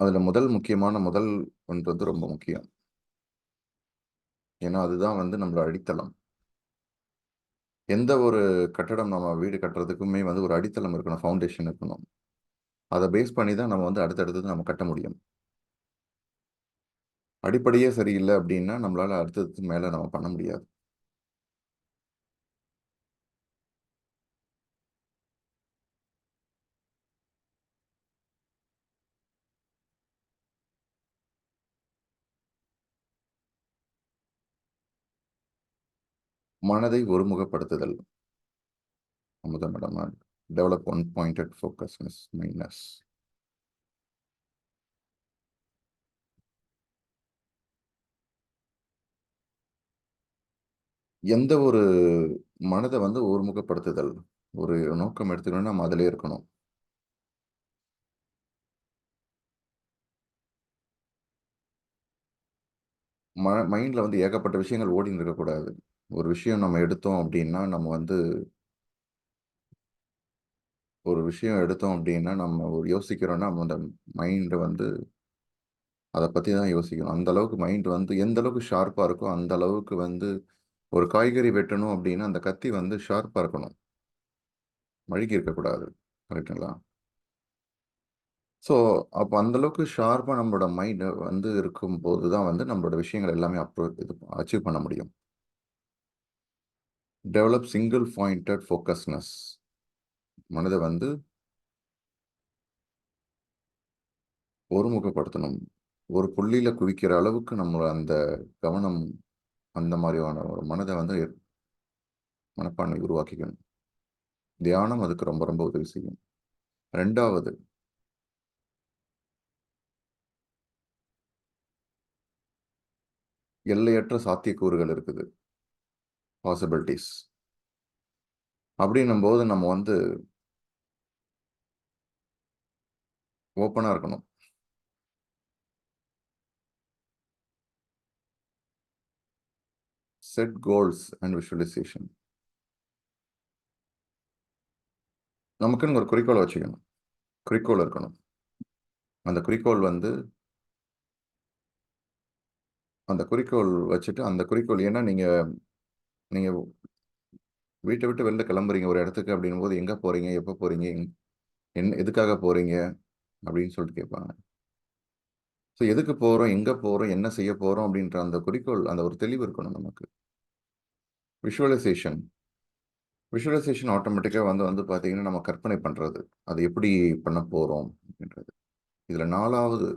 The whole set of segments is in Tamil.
அதில் முதல் ஒன்று வந்து ரொம்ப முக்கியம். ஏன்னா அதுதான் வந்து நம்மளோட அடித்தளம். எந்த ஒரு கட்டடம் நம்ம வீடு கட்டுறதுக்குமே வந்து ஒரு அடித்தளம் இருக்கணும், ஃபவுண்டேஷன் இருக்கணும். அதை பேஸ் பண்ணி தான் நம்ம வந்து அடுத்தடுத்தது நம்ம கட்ட முடியும். அடிப்படையே சரியில்லை அப்படின்னா நம்மளால அடுத்ததுக்கு மேலே நம்ம பண்ண முடியாது. மனதை ஒருமுகப்படுத்துதல் Amudham madam. Develop one pointed focusness minus. எந்த ஒரு மனதை வந்து ஒருமுகப்படுத்துதல், ஒரு நோக்கம் எடுத்துக்கணும்னா நம்ம அதிலே இருக்கணும். மைண்டில் வந்து ஏகப்பட்ட விஷயங்கள் ஓடின்னு இருக்கக்கூடாது. ஒரு விஷயம் நம்ம எடுத்தோம் அப்படின்னா நம்ம ஒரு யோசிக்கிறோம்னா நம்ம அந்த மைண்டை வந்து அதை பற்றி தான் யோசிக்கணும். அந்த அளவுக்கு மைண்ட் வந்து எந்த அளவுக்கு ஷார்ப்பாக இருக்கோ அந்த அளவுக்கு வந்து ஒரு காய்கறி வெட்டணும் அப்படின்னா அந்த கத்தி வந்து ஷார்ப்பாக இருக்கணும், மழுகி இருக்கக்கூடாது. கரெக்டுங்களா? ஸோ அப்போ அந்த அளவுக்கு ஷார்ப்பாக நம்மளோட மைண்ட் வந்து இருக்கும்போது தான் வந்து நம்மளோட விஷயங்கள் எல்லாமே இது அச்சீவ் பண்ண முடியும். Develop single pointed focusness. மனதை வந்து ஒருமுகப்படுத்தணும். ஒரு புள்ளியில குவிக்கிற அளவுக்கு நம்ம அந்த கவனம், அந்த மாதிரியான ஒரு மனதை வந்து மனப்பான்மை உருவாக்கிக்கணும். தியானம் அதுக்கு ரொம்ப ரொம்ப உதவி செய்யும். 2வது, எல்லையற்ற சாத்தியக்கூறுகள் இருக்குது, பாசிபிலிட்டிஸ். அப்படின்னும் போது நம்ம வந்து ஓப்பனா இருக்கணும். Set goals and visualization. நமக்குன்னு ஒரு குறிக்கோளை வச்சுக்கணும். குறிக்கோள் இருக்கணும். அந்த குறிக்கோள் வந்து அந்த குறிக்கோள் வச்சுட்டு அந்த குறிக்கோள் ஏன்னா நீங்க நீங்க வீட்டை விட்டு வெளில கிளம்புறீங்க ஒரு இடத்துக்கு அப்படின்னும் போது எங்க போறீங்க, எப்போ போறீங்க, எதுக்காக போறீங்க அப்படின்னு சொல்லிட்டு கேட்பாங்க. ஸோ எதுக்கு போறோம், எங்க போறோம், என்ன செய்ய போறோம் அப்படின்ற அந்த குறிக்கோள், அந்த ஒரு தெளிவு இருக்கணும் நமக்கு. விஷுவலைசேஷன். விஷுவலைசேஷன் ஆட்டோமேட்டிக்கா வந்து வந்து பார்த்தீங்கன்னா, நம்ம கற்பனை பண்றது. அது எப்படி பண்ண போறோம் அப்படின்றது. இதுல 4வது,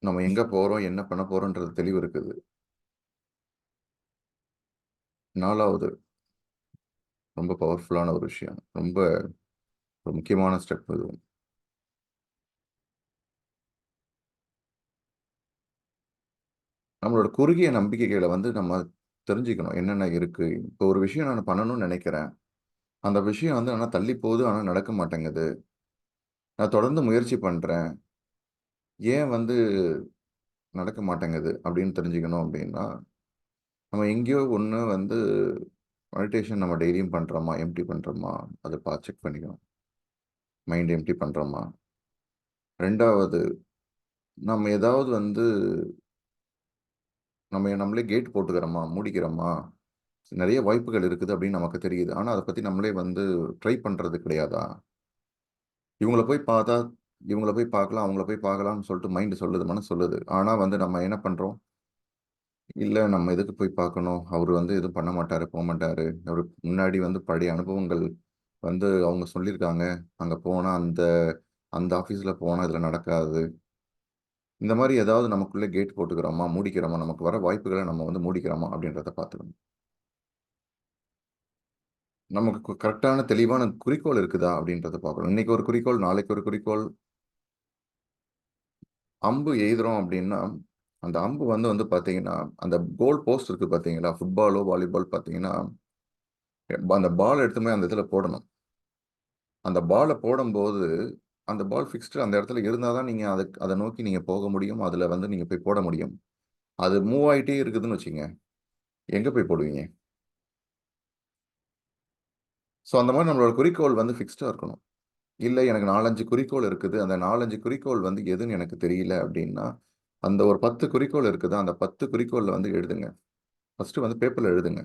நம்ம எங்க போறோம், என்ன பண்ண போறோம்ன்றது தெளிவு இருக்குது. 4வது ரொம்ப பவர்ஃபுல்லான ஒரு விஷயம். ரொம்ப ஒரு முக்கியமான ஸ்டெப் இது. நம்மளோட குறுகிய நம்பிக்கைகள வந்து நம்ம தெரிஞ்சுக்கணும். என்னென்ன இருக்கு. இப்போ ஒரு விஷயம் நான் பண்ணணும்னு நெனைக்கிறேன். அந்த விஷயம் வந்து ஆனா தள்ளி போகுது. ஆனா நடக்க மாட்டேங்குது. நான் தொடர்ந்து முயற்சி பண்றேன். ஏன் வந்து நடக்க மாட்டேங்குது அப்படின்னு தெரிஞ்சுக்கணும் அப்படின்னா, நம்ம எங்கேயோ ஒண்ணு வந்து மெடிடேஷன் நம்ம டெய்லியும் பண்றோமா? எம்ப்டி பண்றோமா? அத செக் பண்ணிக்கணும். மைண்ட் எம்ப்டி பண்றோமா? 2வது, நம்ம ஏதாவது வந்து நம்ம நம்மளே கேட் போட்டுக்கிறோமா? மூடிக்கிறோமா? நெறைய வாய்ப்புகள் இருக்குது அப்படின்னு நமக்கு தெரியுது. ஆனா அத பத்தி நம்மளே வந்து ட்ரை பண்றது கிடையாதா? இவங்கள போய் பார்த்தா, இவங்கள போய் பார்க்கலாம், அவங்கள போய் பார்க்கலாம்னு சொல்லிட்டு மைண்ட் சொல்லுது, மனசு சொல்லுது. ஆனா வந்து நம்ம என்ன பண்றோம்? இல்ல நம்ம எதுக்கு போய் பார்க்கணும்? அவரு வந்து எதுவும் பண்ண மாட்டாரு, போமாட்டாரு. அவரு முன்னாடி வந்து பழைய அனுபவங்கள் வந்து அவங்க சொல்லியிருக்காங்க. அங்க போனா அந்த அந்த ஆஃபீஸ்ல போனா இதுல நடக்காது. இந்த மாரி ஏதாவது நமக்குள்ள கேட் போட்டுக்கிறோமா? மூடிக்கிறோமா? நமக்கு வர வாய்ப்புகள நம்ம வந்து மூடிக்கிறோமா? அப்படின்றத பார்த்துக்கணும். நமக்கு கரெக்ட்டான தெளிவான குறிக்கோள் இருக்குதா? அப்படின்றத பார்க்கணும். இன்னைக்கு ஒரு குறிக்கோள், நாளைக்கு ஒரு குறிக்கோள். அம்பு எய்துறோம் அப்படின்னா, அந்த அம்பு வந்து வந்து பார்த்தீங்கன்னா, அந்த கோல் போஸ்ட் இருக்கு பார்த்தீங்களா? ஃபுட்பாலோ, வாலிபால் பார்த்தீங்கன்னா, அந்த பால் எடுத்துன்னு போய் அந்த இடத்துல போடணும். அந்த பால போடம்போது, அந்த பால் ஃபிக்ஸ்டு அந்த இடத்துல இருந்தா தான் நீங்க அத நோக்கி நீங்க போக முடியும். அதுல வந்து நீங்க போய் போட முடியும். அது மூவ் ஆயிட்டே இருக்குதுன்னு வச்சுக்கங்க, எங்க போய் போடுவீங்க? ஸோ அந்த மாரி நம்மளோட குறிக்கோள் வந்து ஃபிக்ஸ்டா இருக்கணும். இல்ல எனக்கு 4, 5 குறிக்கோள் இருக்குது. அந்த 4, 5 குறிக்கோள் வந்து எதுன்னு எனக்கு தெரியல அப்டின்னா, அந்த ஒரு 10 குறிக்கோள் இருக்குதா, அந்த 10 குறிக்கோள்ல வந்து எழுதுங்க. ஃபர்ஸ்ட்டு வந்து பேப்பர்ல எழுதுங்க.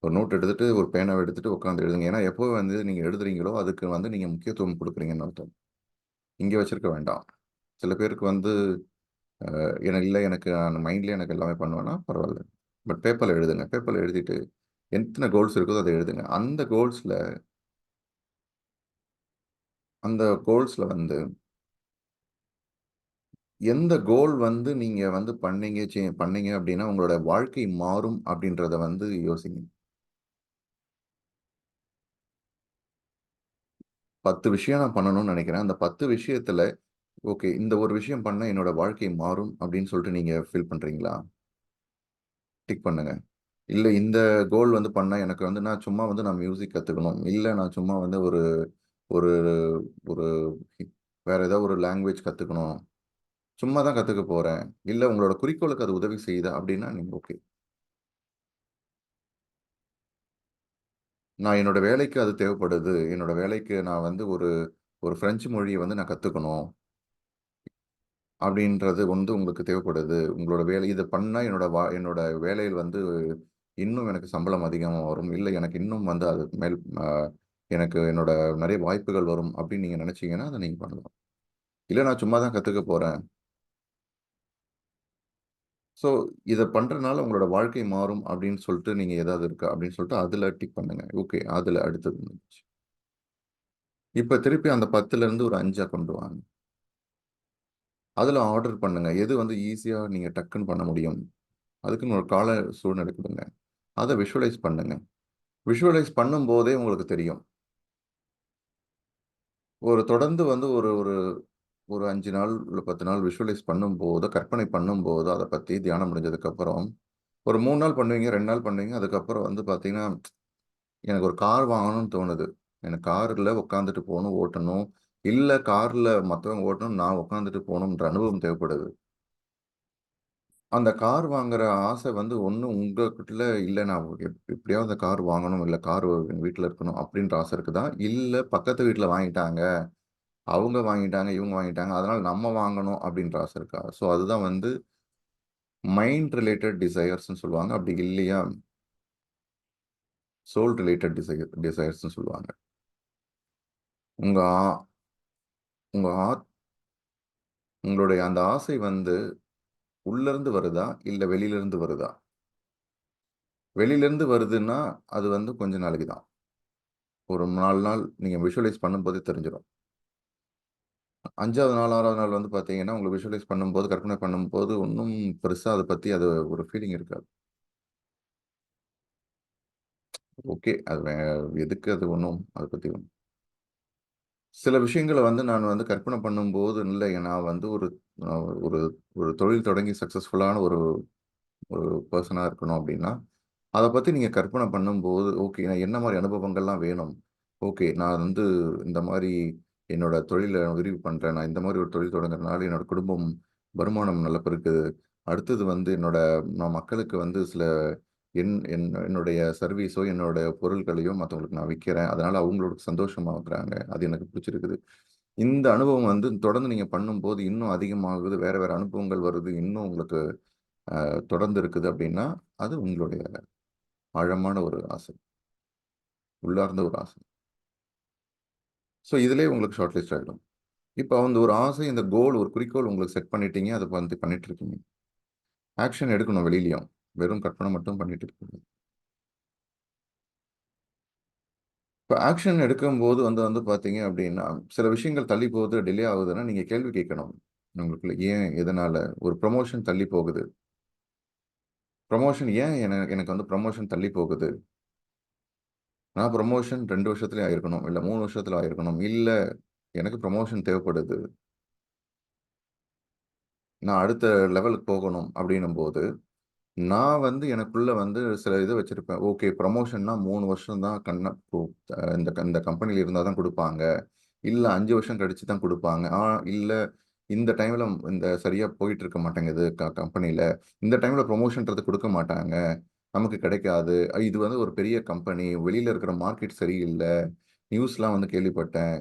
ஒரு நோட் எடுத்துட்டு, ஒரு பேனாவ எடுத்துட்டு உட்கார்ந்து எழுதுங்க. ஏன்னா, எப்போ வந்து நீங்க எழுதுறீங்களோ, அதுக்கு வந்து நீங்க முக்கியத்துவம் குடுக்குறீங்கன்னு அர்த்தம். இங்க வச்சிருக்க வேண்டாம். சில பேருக்கு வந்து எனக்கு நான் மைண்ட்லயே எனக்கு எல்லாமே பண்ணுவேன்னா, பரவால்ல. பட் பேப்பர்ல எழுதுங்க. பேப்பர்ல எழுதிட்டு, எத்தன கோல்ஸ் இருக்குதோ அத எழுதுங்க. அந்த கோல்ஸ்ல வந்து எந்த கோல் வந்து நீங்க வந்து பண்ணீங்க அப்டின்னா, உங்களோட வாழ்க்கை மாறும் அப்டின்றத வந்து யோசிங்க. 10 விஷயம் நான் பண்ணணும்னு நெனைக்கிறேன். அந்த 10 விஷயத்துல, ஓகே இந்த ஒரு விஷயம் பண்ணா என்னோட வாழ்க்கை மாறும் அப்டின்னு சொல்லிட்டு நீங்க ஃபீல் பண்றீங்களா? டிக் பண்ணுங்க. இல்ல இந்த கோல் வந்து பண்ணா எனக்கு வந்து நான் மியூசிக் கத்துக்கணும். இல்ல நான் சும்மா வந்து ஒரு ஒரு ஒரு வேற ஏதாவது ஒரு லாங்குவேஜ் கத்துக்கணும். சும்மா தான் கத்துக்க போறேன். இல்ல உங்களோட குறிக்கோளுக்கு அது உதவி செய்யுதா அப்டின்னா நீங்க ஓகே. நான் என்னோட வேலைக்கு அது தேவைப்படுது. என்னோட வேலைக்கு நான் வந்து ஒரு ஒரு பிரெஞ்சு மொழிய வந்து நான் கத்துக்கணும். அப்படின்றது வந்து உங்களுக்கு தேவைப்படுது. உங்களோட வேலை இத பண்ணா என்னோட வேலையில் வந்து இன்னும் எனக்கு சம்பளம் அதிகமா வரும். இல்ல எனக்கு இன்னும் வந்து அது மேல் அ எனக்கு என்னோட நெறைய வாய்ப்புகள் வரும் அப்படின்னு நீங்க நெனைச்சீங்கன்னா, அத நீங்க பண்ணலாம். இல்ல நான் சும்மா தான் கத்துக்க போறேன். ஸோ இத பண்றனால உங்களோட வாழ்க்கை மாறும் அப்படின்னு சொல்லிட்டு நீங்க ஏதாவது இருக்கா? அப்படின்னு சொல்லிட்டு அதுல டிக் பண்ணுங்க. ஓகே. அதுல அடுத்தது முடிஞ்சுச்சு. இப்ப திருப்பி அந்த 10லருந்து ஒரு 5ஆ கொண்டு வாங்க. அதுல ஆர்டர் பண்ணுங்க. எது வந்து ஈஸியா நீங்க டக்குன்னு பண்ண முடியும். அதுக்குன்னு ஒரு கால சூழ்நிலை குடுங்க. அத விஷுவலைஸ் பண்ணுங்க. விஷுவலைஸ் பண்ணும்போதே உங்களுக்கு தெரியும். ஒரு தொடர்ந்து வந்து ஒரு ஒரு ஒரு 5 நாள், இல்ல 10 நாள் விஷுவலைஸ் பண்ணும்போது, கற்பனை பண்ணும்போது, அத பத்தி தியானம் முடிஞ்சதுக்கப்புறம், ஒரு 3 நாள் பண்ணுவீங்க, 2 நாள் பண்ணுவீங்க. அதுக்கப்புறம் வந்து பார்த்தீங்கன்னா, எனக்கு ஒரு கார் வாங்கணும்னு தோணுது. எனக்கு கார்ல உட்காந்துட்டு போணும், ஓட்டணும். இல்ல கார்ல மத்தவங்க ஓட்டணும், நான் உட்காந்துட்டு போணும்ன்ற அனுபவம் தேவைப்படுது. அந்த கார் வாங்குற ஆசை வந்து ஒண்ணு உங்ககிட்ட இல்ல நான் எப்படியாவது அந்த கார் வாங்கணும், இல்ல கார் எங்க வீட்ல இருக்கணும் அப்படின்ற ஆசை இருக்குதா? இல்ல பக்கத்து வீட்ல வாங்கிட்டாங்க. அவங்க வாங்கிட்டாங்க, இவங்க வாங்கிட்டாங்க. அதனால நம்ம வாங்கணும் அப்படின்ற ஆசை இருக்கா? ஸோ அதுதான் வந்து மைண்ட் ரிலேட்டட் டிசையர்ஸ்ன்னு சொல்லுவாங்க. அப்படி இல்லையா, சோல் ரிலேட்டட் டிசையர்ஸ்ன்னு சொல்லுவாங்க. உங்க ஆ உங்க ஆ உங்களுடைய அந்த ஆசை வந்து உள்ளருந்து வருதா? இல்ல வெளியிலருந்து வருதா? வெளியிலருந்து வருதுன்னா, அது வந்து கொஞ்ச நாளைக்கு தான். ஒரு 4 நாள் நீங்க விஷுவலைஸ் பண்ணும்போதே தெரிஞ்சிரும். 5வது நாள், 6வது நாள் வந்து பார்த்தீங்கன்னா, உங்களுக்கு விஷுவலைஸ் பண்ணும்போது, கற்பனை பண்ணும்போது ஒண்ணும் பெருசா அத பத்தி ஒரு ஃபீலிங் இருக்காது. ஓகே. எதுக்கு அது ஒண்ணும் அத பத்தி சில விஷயங்கள வந்து நான் வந்து கற்பனை பண்ணும்போது, இல்ல நான் வந்து அ ஒரு ஒரு தொழில் தொடங்கி சக்சஸ்ஃபுல்லான ஒரு ஒரு பெர்சனா இருக்கணும் அப்டின்னா, அத பத்தி நீங்க கற்பனை பண்ணும்போது, ஓகே நான் என்ன மாரி அனுபவங்கள்லாம் வேணும்? ஓகே நான் வந்து இந்த மாரி என்னோட தொழில விரிவு பண்றேன். நான் இந்த மாரி ஒரு தொழில் தொடங்குறனால என்னோட குடும்பம் வருமானம் நல்லா பெருக்குது. அடுத்தது வந்து நான் மக்களுக்கு வந்து சில என்னுடைய சர்வீஸோ, என்னோட பொருட்களையோ மத்தவங்களுக்கு நான் விக்கிறேன். அதனால அவங்களுக்கு சந்தோஷமாகுறாங்க. அது எனக்கு பிடிச்சிருக்குது. இந்த அனுபவம் வந்து தொடர்ந்து நீங்க பண்ணும்போது இன்னும் அதிகமாகுது. வேற வேற அனுபவங்கள் வருது. இன்னும் உங்களுக்கு தொடர்ந்து இருக்குது அப்டின்னா, அது உங்களுடைய ஆழமான ஒரு ஆசை. உள்ளார்ந்த ஒரு ஆசை. ஸோ இதிலேயே உங்களுக்கு ஷார்ட் லிஸ்ட் ஆயிடும். இப்ப அந்த ஒரு ஆசை, இந்த ஒரு குறிக்கோள் உங்களுக்கு செட் பண்ணிட்டீங்க. அத வந்து பண்ணிட்டு இருக்கீங்க. ஆக்ஷன் எடுக்கணும் வெளிலயும். வெறும் கற்பனை மட்டும் பண்ணிட்டு இருக்கக்கூடாது. இப்ப ஆக்ஷன் எடுக்கும்போது வந்து வந்து பார்த்தீங்க அப்டின்னா, சில விஷயங்கள் தள்ளி போகுது, டிலே ஆகுதுன்னா, நீங்க கேள்வி கேட்கணும். உங்களுக்குள்ள ஏன்? எதனால? ஒரு ப்ரமோஷன் தள்ளி போகுது. ப்ரமோஷன் ஏன் எனக்கு வந்து ப்ரமோஷன் தள்ளி போகுது? நான் ப்ரமோஷன் 2 வருஷத்திலே ஆயிருக்கணும். இல்ல 3 வருஷத்துல ஆயிருக்கணும். இல்ல எனக்கு ப்ரமோஷன் தேவைப்படுது. நான் அடுத்த லெவலுக்கு போகணும் அப்டின்னும்போது, நான் வந்து எனக்குள்ள வந்து சில இது வச்சிருப்பேன். ஓகே ப்ரமோஷன்னா 3 வருஷம் தான் இந்த கம்பெனில இருந்தா தான் குடுப்பாங்க. இல்ல 5 வருஷம் கழிச்சு தான் குடுப்பாங்க. இல்ல இந்த டைம்ல இந்த சரியா போயிட்டு இருக்க மாட்டேங்குது கம்பெனில. இந்த டைம்ல ப்ரமோஷன்றது குடுக்க மாட்டாங்க. நமக்கு கிடைக்காது. இது வந்து ஒரு பெரிய கம்பெனி. வெளியில இருக்கிற மார்க்கெட் சரியில்ல. நியூஸ்லாம் வந்து கேள்விப்பட்டேன்.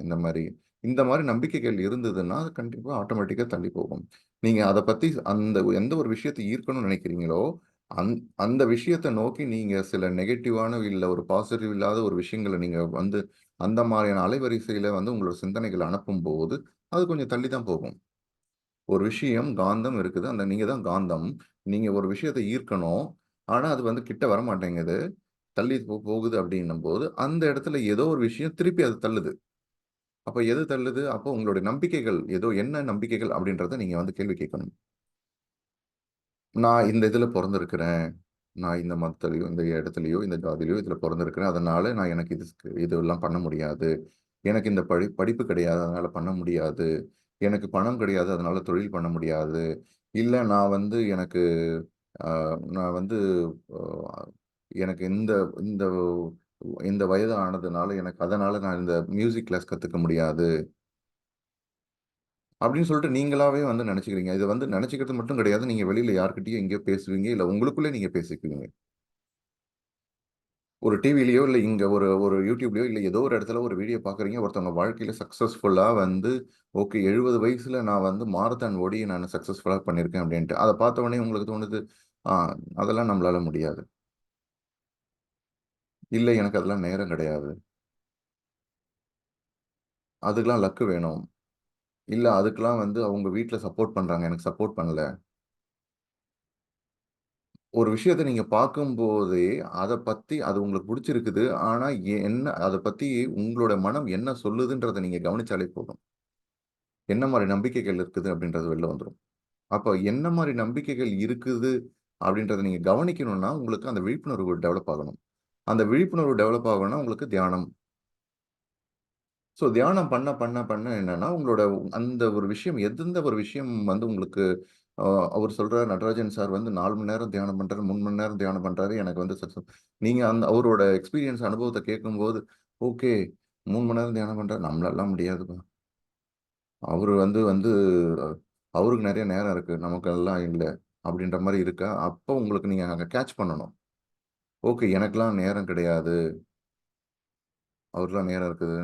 இந்த மாரி நம்பிக்கைகள் இருந்ததுன்னா, அது கண்டிப்பா ஆட்டோமேட்டிக்கா தள்ளி போகும். நீங்க அத பத்தி அந்த எந்த ஒரு விஷயத்த ஈர்க்கணும்னு நினைக்கிறீங்களோ, அந் அந்த விஷயத்த நோக்கி நீங்க சில நெகட்டிவான இல்ல ஒரு பாசிட்டிவ் இல்லாத ஒரு விஷயங்கள நீங்க வந்து அந்த மாரியான அலைவரிசையில வந்து உங்களோட சிந்தனைகள அனுப்பும்போது, அது கொஞ்சம் தள்ளி தான் போகும். ஒரு விஷயம் காந்தம் இருக்குது. நீங்க தான் காந்தம். நீங்க ஒரு விஷயத்த ஈர்க்கணும். ஆனா, அது வந்து கிட்ட வரமாட்டேங்குது. தள்ளி போகுது அப்டின்னும்போது, அந்த இடத்துல ஏதோ ஒரு விஷயம் திருப்பி அது தள்ளுது. அப்ப எது தள்ளுது? அப்போ உங்களுடைய நம்பிக்கைகள் என்ன நம்பிக்கைகள் அப்டின்றத நீங்க வந்து கேள்வி கேட்கணும். நான் இந்த இதுல பொறந்திருக்கிறேன். நான் இந்த மதத்திலயோ, இந்த இடத்துலயோ, இந்த ஜாதியிலயோ இதுல பொறந்திருக்கிறேன். அதனால நான் எனக்கு இதெல்லாம் பண்ண முடியாது. எனக்கு இந்த படிப்பு கிடையாது. அதனால பண்ண முடியாது. எனக்கு பணம் கிடையாது. அதனால தொழில் பண்ண முடியாது. இல்ல நான் வந்து எனக்கு அ நான் வந்து அ எனக்கு இந்த இந்த இந்த வயது ஆனதுனால அதனால நான் இந்த மியூசிக் கிளாஸ் கத்துக்க முடியாது. அப்படின்னு சொல்லிட்டு நீங்களாவே வந்து நெனச்சுக்கிறீங்க. இத வந்து நெனச்சுக்கிறது மட்டும் கிடையாது. நீங்க வெளியில யார்கிட்டயோ எங்கேயோ பேசுவீங்க. இல்ல உங்களுக்குள்ளே நீங்க பேசிக்குவீங்க. ஒரு டிவிலயோ, இல்ல இங்க ஒரு ஒரு YouTubeலயோ, இல்ல ஏதோ ஒரு இடத்துல ஒரு வீடியோ பார்க்குறீங்க. ஒருத்தவங்க வாழ்க்கையில சக்சஸ்ஃபுல்லா வந்து, ஓகே 70 வயசுல நான் வந்து மாரத்தான் ஓடி நான் சக்சஸ்ஃபுல்லா பண்ணியிருக்கேன் அப்டின்ட்டு. அத பார்த்த உடனே உங்களுக்கு தோணுது, ஆ அதெல்லாம் நம்மளால முடியாது. இல்ல எனக்கு அதெல்லாம் நேரம் கிடையாது. அதுக்கெல்லாம் லக் வேணும். இல்ல அதுக்கெல்லாம் வந்து அவங்க வீட்ல சப்போர்ட் பண்றாங்க. எனக்கு சப்போர்ட் பண்ணல. ஒரு விஷயத்த நீங்க பார்க்கும்போதே, அத பத்தி அது உங்களுக்கு புடிச்சிருக்குது. ஆனா அத பத்தி உங்களோட மனம் என்ன சொல்லுதுன்றத நீங்க கவனிச்சாலே போதும். என்ன மாரி நம்பிக்கைகள் இருக்குது அப்படின்றது வெளில வந்துரும். அப்ப என்ன மாரி நம்பிக்கைகள் இருக்குது அப்படின்றத நீங்க கவனிக்கணும்னா, உங்களுக்கு அந்த விழிப்புணர்வு டெவலப் ஆகணும். அந்த விழிப்புணர்வு டெவலப் ஆகணும்னா உங்களுக்கு தியானம். தியானம் பண்ண, பண்ண, பண்ண என்னன்னா, உங்களோட அந்த ஒரு விஷயம் எந்த ஒரு விஷயம் வந்து உங்களுக்கு அ அவரு சொல்றாரு நடராஜன் சார் வந்து 4 மணி நேரம் தியானம் பண்றாரு, 3 மணி நேரம் தியானம் பண்றாரு. எனக்கு வந்து நீங்க அவரோட எக்ஸ்பீரியன்ஸ் அனுபவத்த கேட்கும்போது, ஓகே 3 மணி நேரம் தியானம் பண்றாரு. நம்மளாலாம் முடியாதுப்பா. அவரு வந்து வந்து அவருக்கு நெறைய நேரம் இருக்கு. நமக்கெல்லாம் இல்ல. அப்படின்ற மாரி இருக்கா? அப்போ உங்களுக்கு நீங்க அங்க கேட்ச் பண்ணணும். ஓகே எனக்கெல்லாம் நேரம் கிடையாது. அவருக்கெல்லாம் நேரம் இருக்குது.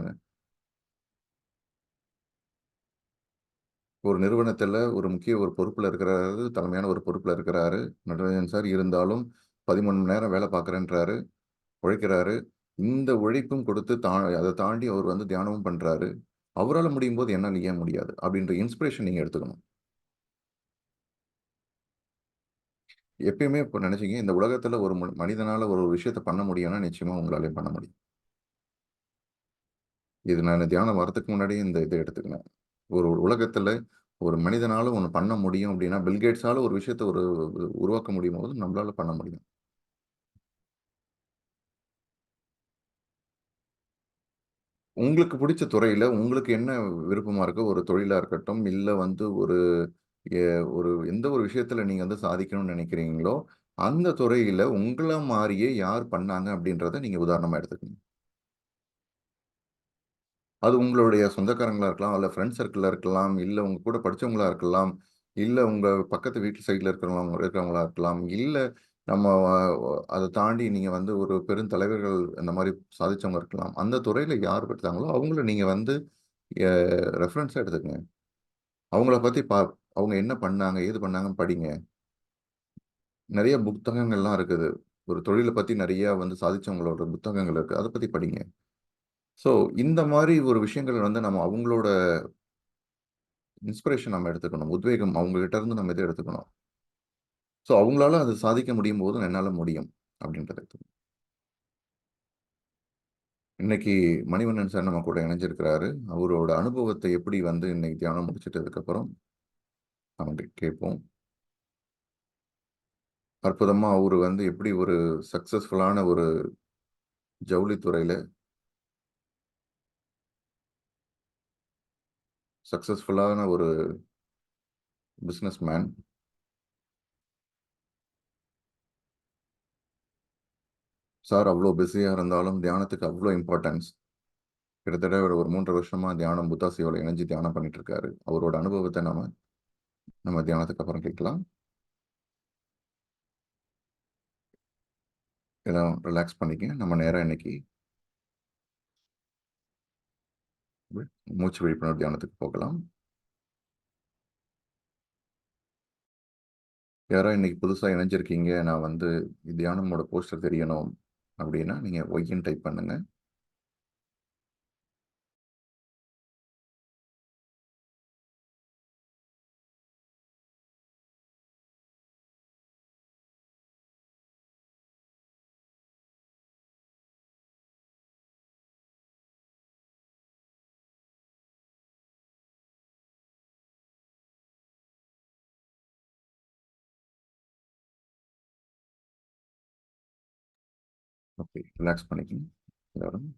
ஒரு நிறுவனத்தில ஒரு முக்கிய ஒரு பொறுப்புல இருக்கிறாரு. தலைமையான ஒரு பொறுப்புல இருக்கிறாரு. நடராஜன் சார். இருந்தாலும் 13 மணி நேரம் வேலை பார்க்கிறேன்றாரு. உழைக்கிறாரு. இந்த உழைப்பும் கொடுத்து அத தாண்டி அவர் வந்து தியானமும் பண்றாரு. அவரால முடியும்போது என்னால ஏன் முடியாது? அப்படின்ற இன்ஸ்பிரேஷன் நீங்க எடுத்துக்கணும். எப்பயுமே இப்ப நினைச்சீங்க, இந்த உலகத்தில ஒரு மனிதனால ஒரு விஷயத்த பண்ண முடியும்னா, நிச்சயமா உங்களாலயும் பண்ண முடியும். இது நான் தியானம் வரதுக்கு முன்னாடியே இந்த இத எடுத்துக்கினேன். ஒரு உலகத்தில ஒரு மனிதனால ஒண்ணு பண்ண முடியும் அப்படின்னா, பில் கேட்ஸால ஒரு விஷயத்த உருவாக்க முடியும்போது, நம்மளால பண்ண முடியும். உங்களுக்கு புடிச்ச துறையில உங்களுக்கு என்ன விருப்பமா இருக்கு? ஒரு தொழிலா இருக்கட்டும், இல்ல வந்து எ ஒரு எந்த ஒரு விஷயத்துல நீங்க வந்து சாதிக்கணும்னு நெனைக்கிறீங்களோ, அந்த துறையில உங்கள மாரியே யார் பண்ணாங்க அப்படின்றத நீங்க உதாரணமா எடுத்துக்கங்க. அது உங்களுடைய சொந்தக்காரங்களா இருக்கலாம், இல்ல ஃபிரெண்ட்ஸ் சர்க்கிள்ல இருக்கலாம், இல்ல உங்க கூட படிச்சவங்களா இருக்கலாம், இல்ல உங்க பக்கத்து வீட்டு சைட்ல இருக்கிறவங்களா இருக்கலாம், இல்ல நம்ம அத தாண்டி நீங்க வந்து ஒரு பெருந்தலைவர்கள் அந்த மாரி சாதிச்சவங்க இருக்கலாம். அந்த துறையில யார் எடுத்தாங்களோ, அவங்கள நீங்க வந்து எ ரெஃபரன்ஸா எடுத்துக்கங்க. அவங்கள பத்தி அவங்க என்ன பண்ணாங்க? ஏது பண்ணாங்கன்னு படிங்க. நெறைய புத்தகங்கள்லாம் இருக்குது. ஒரு தொழில பத்தி நெறைய வந்து சாதிச்சவங்களோட புத்தகங்கள் இருக்கு. அத பத்தி படிங்க. ஸோ இந்த மாரி ஒரு விஷயங்கள் வந்து நம்ம அவங்களோட இன்ஸ்பிரேஷன் நம்ம எடுத்துக்கணும். உத்வேகம் அவங்க கிட்ட இருந்து நம்ம இத எடுத்துக்கணும். அவங்களால அத சாதிக்க முடியும்போது என்னால முடியும். அப்படின்றத எடுத்துக்கணும். இன்னைக்கு மணிவண்ணன் சார் நம்ம கூட இணைஞ்சிருக்கிறாரு. அவரோட அனுபவத்த எப்படி வந்து இன்னைக்கு தியானம் முடிச்சிட்டதுக்கப்புறம் நம்ம கேட்போம். அற்புதமா அவரு வந்து எப்படி ஒரு சக்சஸ்ஃபுல்லான ஒரு ஜவுளி துறையில சக்சஸ்ஃபுல்லான ஒரு பிசினஸ் மேன். சார் அவ்ளோ பிஸியா இருந்தாலும் தியானத்துக்கு அவ்ளோ இம்பார்ட்டன்ஸ். கிட்டத்தட்ட ஒரு 3 வருஷமா தியானம் புத்தா சேவால இணைஞ்சு தியானம் பண்ணிட்டு இருக்காரு. அவரோட அனுபவத்த நம்ம தியானத்துக்கு அப்புறம் கேட்கலாம். எல்லாம் ரிலாக்ஸ் பண்ணிக்கங்க. நம்ம நேரா இன்னைக்கு மூச்சு விழிப்புணர்வு தியானத்துக்கு போகலாம். யாரோ இன்னைக்கு புதுசா இணைஞ்சிருக்கீங்க, நான் வந்து தியானமோட போஸ்டர் தெரியணும் அப்படின்னா, நீங்க ஒய்ன்னு டைப் பண்ணுங்க. ஓகே, ரிலாக்ஸ் பண்ணிக்கங்க எல்லாரும்.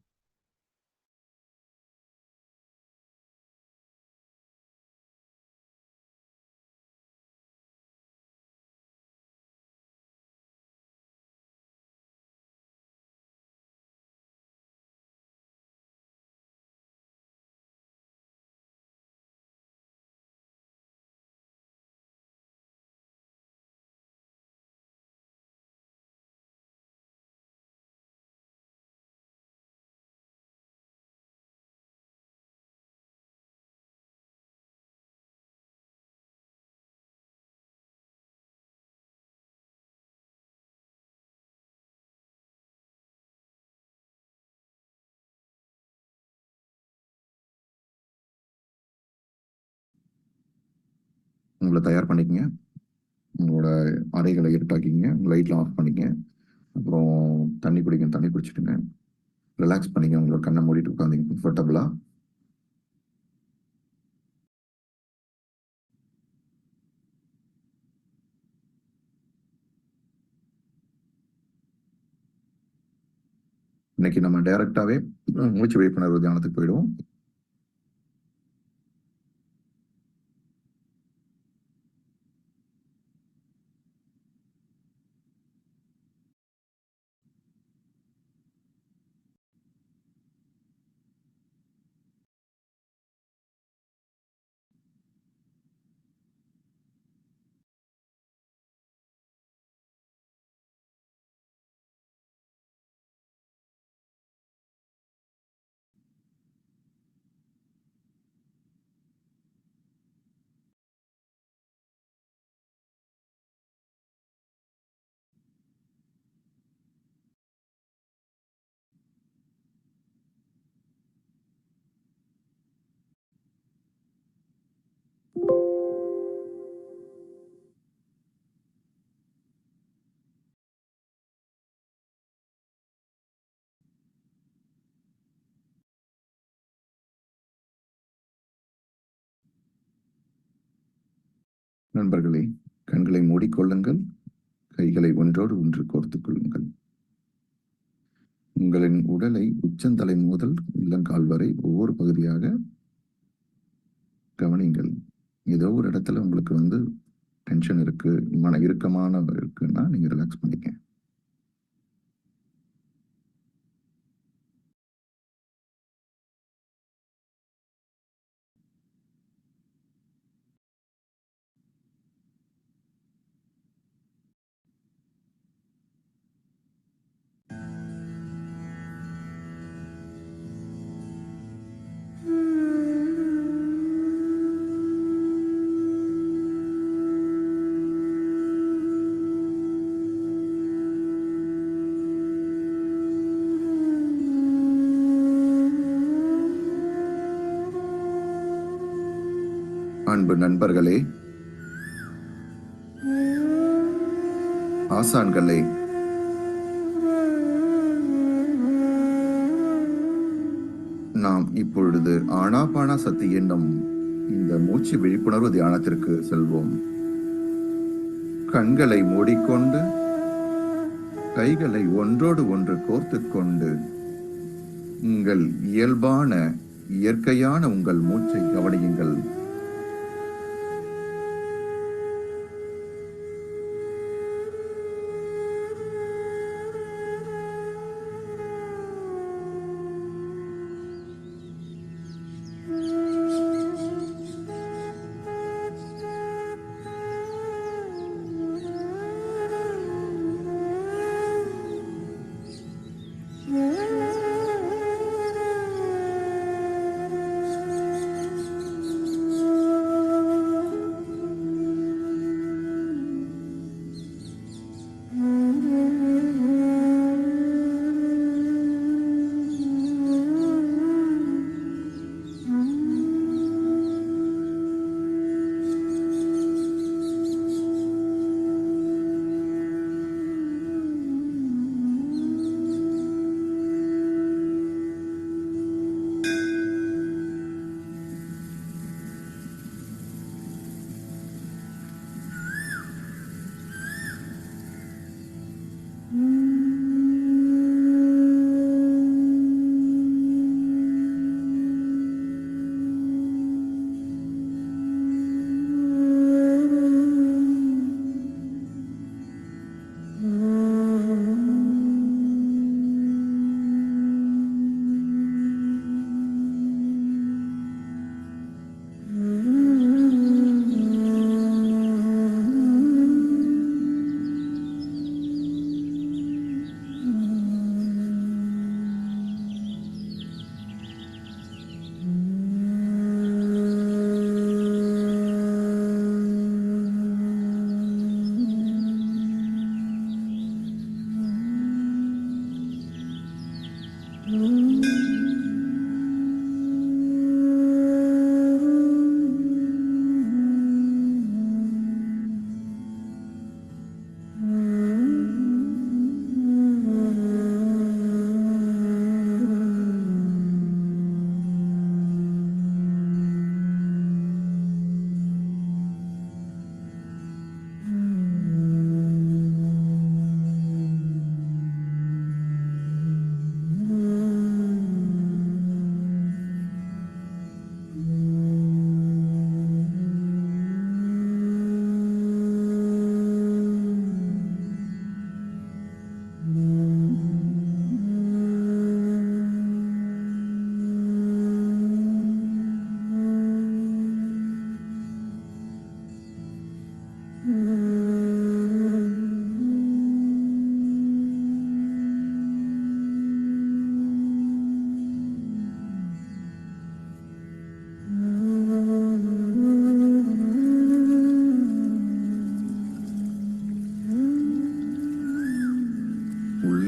உங்களை தயார் பண்ணிக்கங்க. உங்களோட அறைகளை இருட்டாக்கிங்க. லைட்லாம் ஆஃப் பண்ணிக்கங்க. அப்புறம் தண்ணி குடிங்க. தண்ணி குடிச்சிட்டுங்க. ரிலாக்ஸ் பண்ணிங்க. உங்களோட கண்ணை மூடிட்டு உட்காந்துங்க கம்ஃபர்டபுளா. இன்னைக்கு நம்ம டைரக்டாவே மூச்சு விழிப்புணர்வு தியானத்துக்கு போயிடுவோம். நண்பர்களே, கண்களை மூடிக்கொள்ளுங்கள். கைகளை ஒன்றோடு ஒன்று கோர்த்துக் கொள்ளுங்கள். உங்களின் உடலை உச்சந்தலை முதல் உள்ளங்கால் வரை ஒவ்வொரு பகுதியாக கவனிங்கள். ஏதோ ஒரு இடத்துல உங்களுக்கு வந்து டென்ஷன் இருக்கு, மன இறுக்கமான இருக்குன்னா நீங்க ரிலாக்ஸ் பண்ணிக்க. அன்பு நண்பர்களே, ஆசான்களே, நாம் இப்பொழுது ஆனாபானா சக்தி என்னும் இந்த மூச்சு விழிப்புணர்வு தியானத்திற்கு செல்வோம். கண்களை மூடிக்கொண்டு கைகளை ஒன்றோடு ஒன்று கோர்த்துக் கொண்டு உங்கள் இயல்பான இயற்கையான உங்கள் மூச்சை கவனியுங்கள்.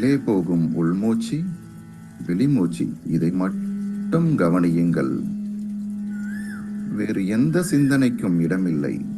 உள்ளே போகும் உள்மூச்சு, வெளிமூச்சு, இதை மட்டும் கவனியுங்கள். வேறு எந்த சிந்தனைக்கும் இடமில்லை.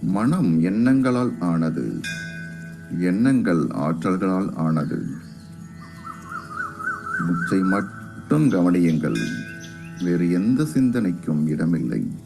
மனம் எண்ணங்களால் ஆனது. எண்ணங்கள் ஆற்றல்களால் ஆனது. மூச்சை மட்டும் கவனியுங்கள். வேறு எந்த சிந்தனைக்கும் இடமில்லை.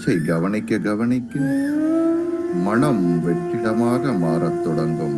மூச்சை கவனிக்க கவனிக்க மனம் வெற்றிடமாக மாறத் தொடங்கும்.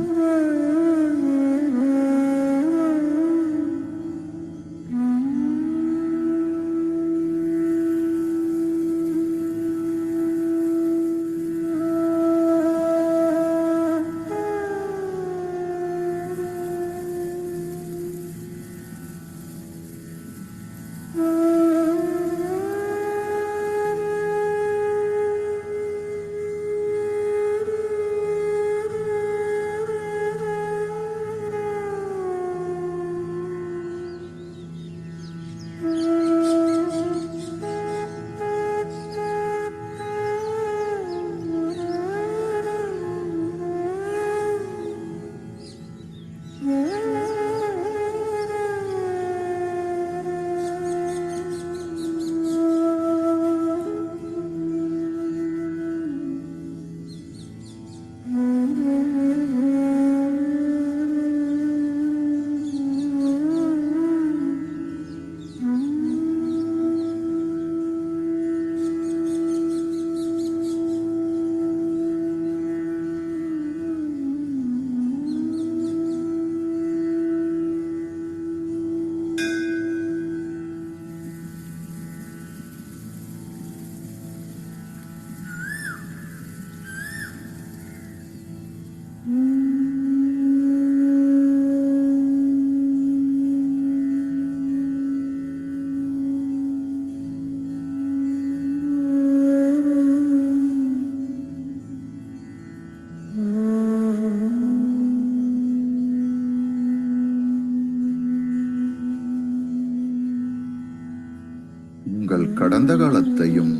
உங்கள் கடந்த காலத்தையும்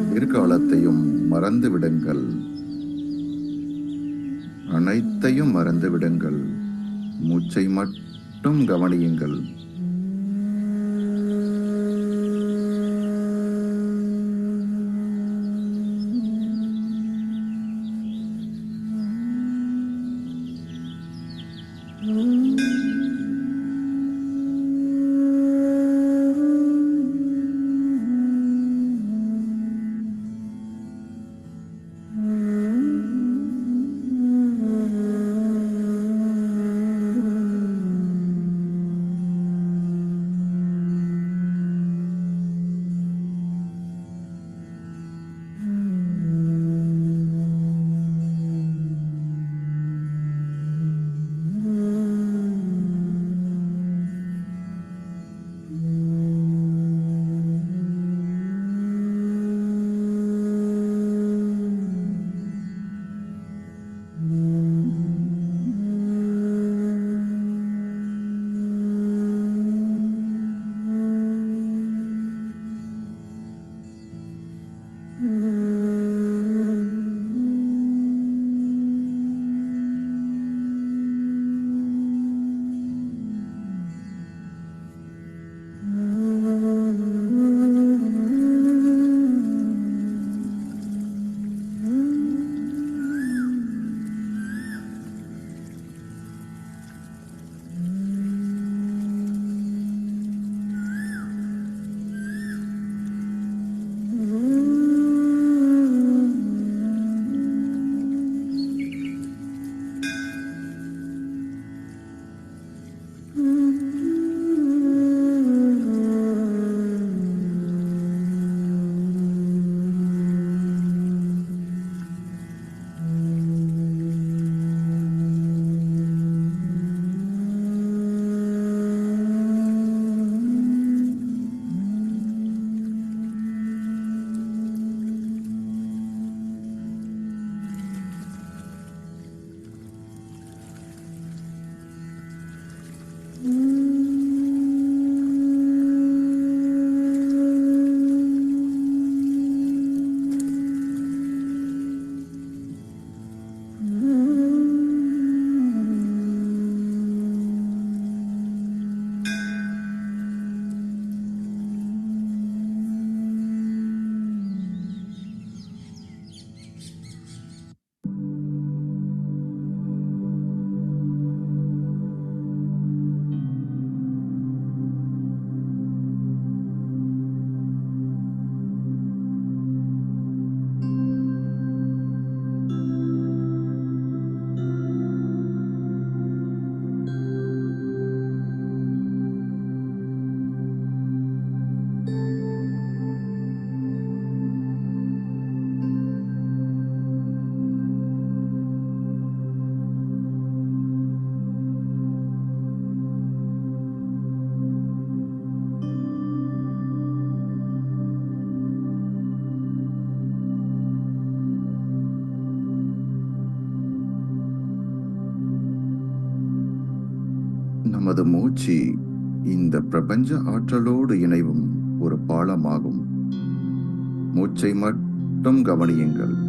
எதிர்காலத்தையும் மறந்து விடுங்கள். அனைத்தையும் மறந்து விடுங்கள். மூச்சை மட்டும் கவனியுங்கள். நமது மூச்சு இந்த பிரபஞ்ச ஆற்றலோடு இணைவும் ஒரு பாலமாகும். மூச்சை மட்டும் கவனியுங்கள்.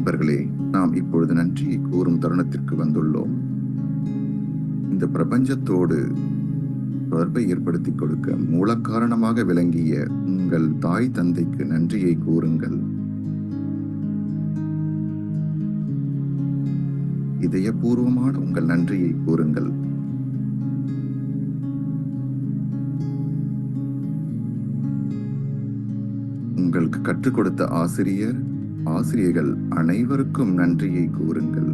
நண்பர்களே, நாம் இப்பொழுது நன்றியை கூறும் தருணத்திற்கு வந்துள்ளோம். இந்த பிரபஞ்சத்தோடு தொடர்பை ஏற்படுத்திக் கொடுக்க மூலக்காரணமாக விளங்கிய உங்கள் தாய் தந்தைக்கு நன்றியை கூறுங்கள். இதயபூர்வமான உங்கள் நன்றியை கூறுங்கள். உங்களுக்கு கற்றுக் கொடுத்த ஆசிரியர், ஆசிரியர்கள் அனைவருக்கும் நன்றியை கூறுங்கள்.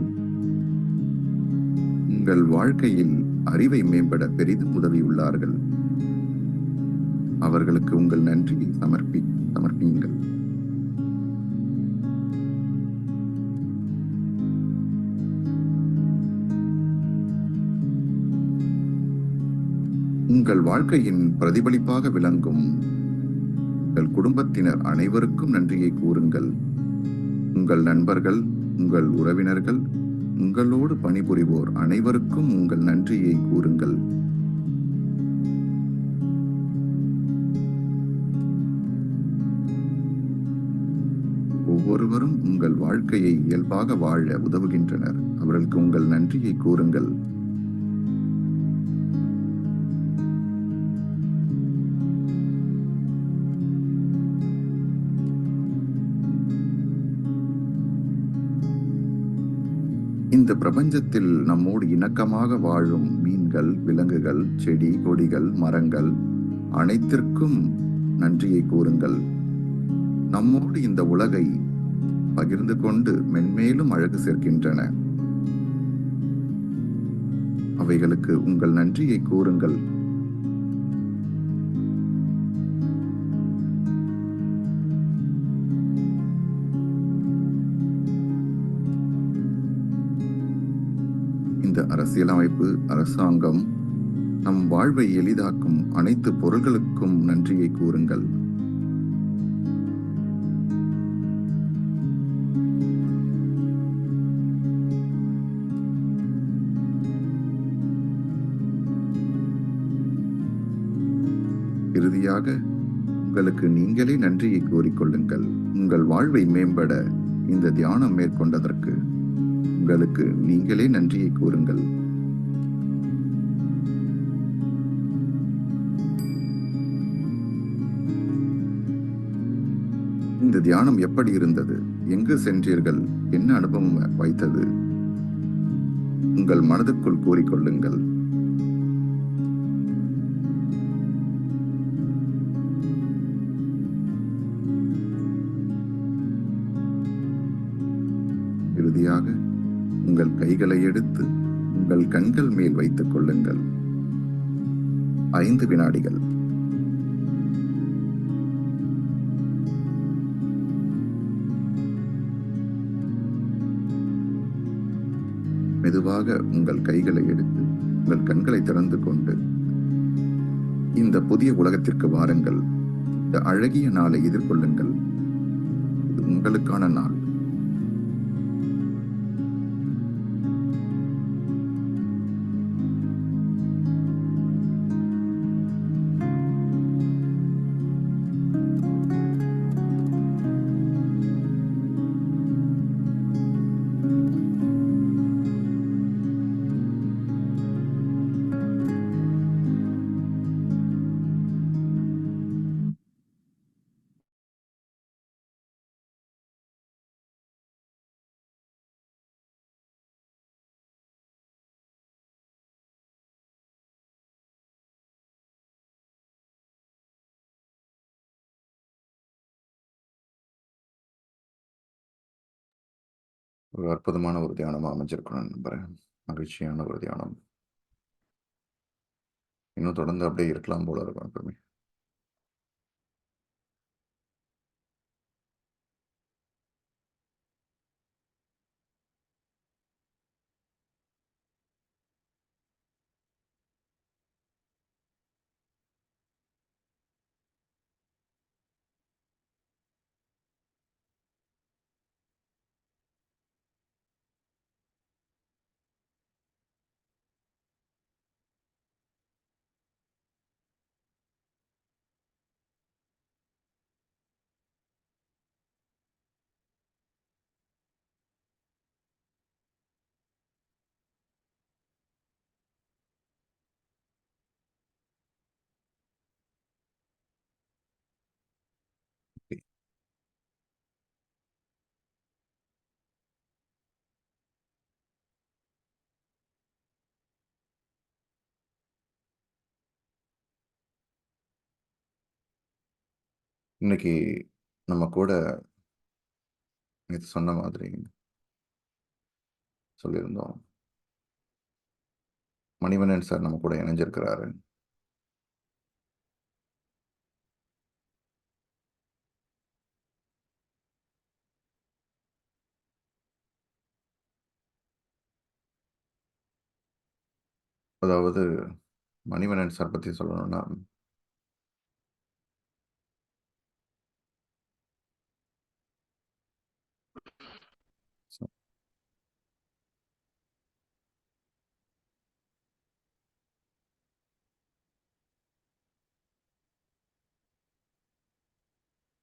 உங்கள் வாழ்க்கையில் அறிவை மேம்பட பெரிதும் உதவியுள்ளார்கள். அவர்களுக்கு உங்கள் நன்றியை சமர்ப்பியுங்கள். உங்கள் வாழ்க்கையின் பிரதிபலிப்பாக விளங்கும் உங்கள் குடும்பத்தினர் அனைவருக்கும் நன்றியை கூறுங்கள். உங்கள் நண்பர்கள், உங்கள் உறவினர்கள், உங்களோடு பணிபுரிவோர் அனைவருக்கும் உங்கள் நன்றியை கூறுங்கள். ஒவ்வொருவரும் உங்கள் வாழ்க்கையை இயல்பாக வாழ உதவுகின்றனர். அவர்களுக்கு உங்கள் நன்றியை கூறுங்கள். இந்த பிரபஞ்சத்தில் நம்மோடு இணக்கமாக வாழும் மீன்கள், விலங்குகள், செடி, கொடிகள், மரங்கள் அனைத்திற்கும் நன்றியை கூறுங்கள். நம்மோடு இந்த உலகை பகிர்ந்து கொண்டு மென்மேலும் அழகு சேர்க்கின்றன. அவைகளுக்கு உங்கள் நன்றியை கூறுங்கள். இந்த அரசியலமைப்பு, அரசாங்கம், நம் வாழ்வை எளிதாக்கும் அனைத்து பொருள்களுக்கும் நன்றியை கூறுங்கள். இறுதியாக உங்களுக்கு நீங்களே நன்றியை கூறிக்கொள்ளுங்கள். உங்கள் வாழ்வை மேம்பட இந்த தியானம் மேற்கொண்டதற்கு உங்களுக்கு நீங்களே நன்றியை கூறுங்கள். இந்த தியானம் எப்படி இருந்தது? எங்கு சென்றீர்கள்? என்ன அனுபவம் வைத்தது? உங்கள் மனதுக்குள் கூறிக்கொள்ளுங்கள். இறுதியாக உங்கள் கைகளை எடுத்து உங்கள் கண்கள் மேல் வைத்துக் கொள்ளுங்கள். 5 வினாடிகள். மெதுவாக உங்கள் கைகளை எடுத்து உங்கள் கண்களை திறந்து கொண்டு இந்த புதிய உலகத்திற்கு வாருங்கள். இந்த அழகிய நாளை எதிர்கொள்ளுங்கள். இது உங்களுக்கான நாள். ஒரு அற்புதமான ஒரு தியானமா அமைஞ்சிருக்கணும் நம்புறேன். மகிழ்ச்சியான ஒரு தியானம். இன்னும் தொடர்ந்து அப்படியே இருக்கலாம் போல இருக்கும் எப்பவுமே. இன்னைக்கு நம்ம கூட நேத்து சொன்ன மாதிரி சொல்லியிருந்தோம். மணிவண்ணன் சார் நம்ம கூட இணைஞ்சிருக்கிறாரு. அதாவது மணிவண்ணன் சார் பத்தி சொல்லணும்னா,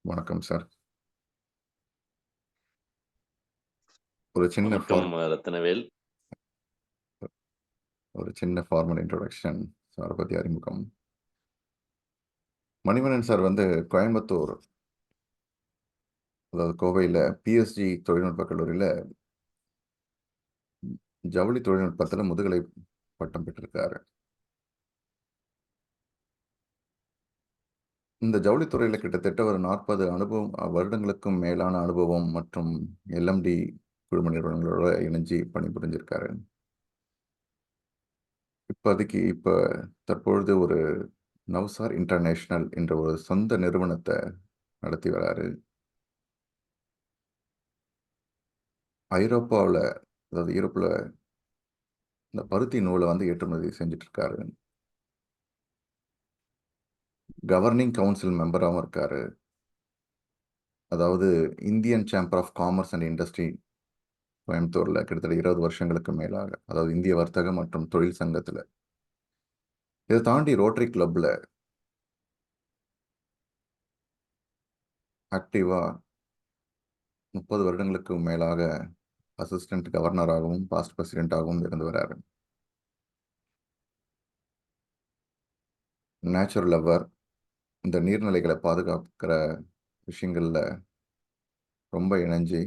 வணக்கம் சார். ஒரு சின்ன வணக்கம் ரத்னவேல். ஒரு சின்ன ஃபார்மல் இன்ட்ரோடக்ஷன் சாரை பத்தி அறிமுகம். மணிவண்ணன் சார் வந்து கோயம்புத்தூர், அதாவது கோவையில் பிஎஸ்ஜி தொழில்நுட்ப கல்லூரியில் ஜவுளி தொழில்நுட்பத்தில் முதுகலை பட்டம் பெற்றிருக்காரு. இந்த ஜவுளித்துறையில் கிட்டத்தட்ட ஒரு 40 வருடங்களுக்கும் மேலான அனுபவம் மற்றும் எல்எம்டி குழும நிறுவனங்களோட இணைஞ்சு பணிபுரிஞ்சிருக்காரு. இப்போ தற்பொழுது ஒரு நவ்சார் இன்டர்நேஷனல் என்ற ஒரு சொந்த நிறுவனத்தை நடத்தி வராரு. ஐரோப்பாவில், அதாவது யூரோப்பில் இந்த பருத்தி நூலை வந்து ஏற்றுமதி செஞ்சுட்டு இருக்காரு. கவர்னிங் கவுன்சில் மெம்பராகவும் இருக்காரு. அதாவது Indian chamber of commerce and industry கோயம்புத்தூர்ல கிட்டத்தட்ட 20 வருஷங்களுக்கு மேலாக, அதாவது இந்திய வர்த்தக மற்றும் தொழில் சங்கத்துல. இதை தாண்டி ரோட்டரி கிளப்ல ஆக்டிவா 30 வருடங்களுக்கு மேலாக அசிஸ்டன்ட் கவர்னராகவும் பாஸ்ட் பிரசிடென்டாகவும் இருந்து வராரு. நேச்சுரல் லவர், இந்த நீர்நிலைகளை பாதுகாக்கிற விஷயங்கள்ல ரொம்ப இணைஞ்சு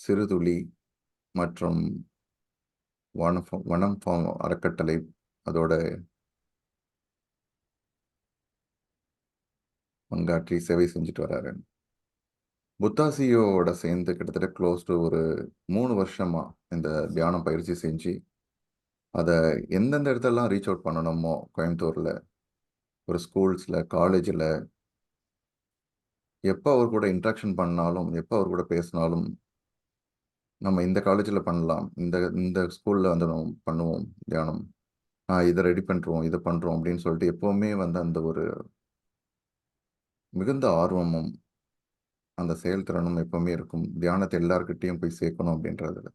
சிறுதுளி மற்றும் வனம் ஃபார்ம் அறக்கட்டளை அதோட பங்காற்றி சேவை செஞ்சுட்டு வராரு. புத்தாசியோட சேர்ந்து கிட்டத்தட்ட க்ளோஸ் டு ஒரு 3 வருஷமா இந்த தியானம் பயிற்சி செஞ்சு அதை எந்தெந்த இடத்துலலாம் ரீச் அவுட் பண்ணணுமோ கோயம்புத்தூர்ல ஒரு ஸ்கூல்ஸ்ல, காலேஜில் எப்போ அவர் கூட இன்ட்ராக்ஷன் பண்ணாலும், எப்போ அவர் கூட பேசினாலும், நம்ம இந்த காலேஜில் பண்ணலாம், இந்த இந்த ஸ்கூலில் வந்து நம்ம பண்ணுவோம் தியானம், இதை ரெடி பண்ணுறோம், இதை பண்ணுறோம் அப்படின்னு சொல்லிட்டு எப்போவுமே வந்து அந்த ஒரு மிகுந்த ஆர்வமும் அந்த செயல்திறனும் எப்பவுமே இருக்கும். தியானத்தை எல்லார்கிட்டையும் போய் சேர்க்கணும் அப்படின்றதுல.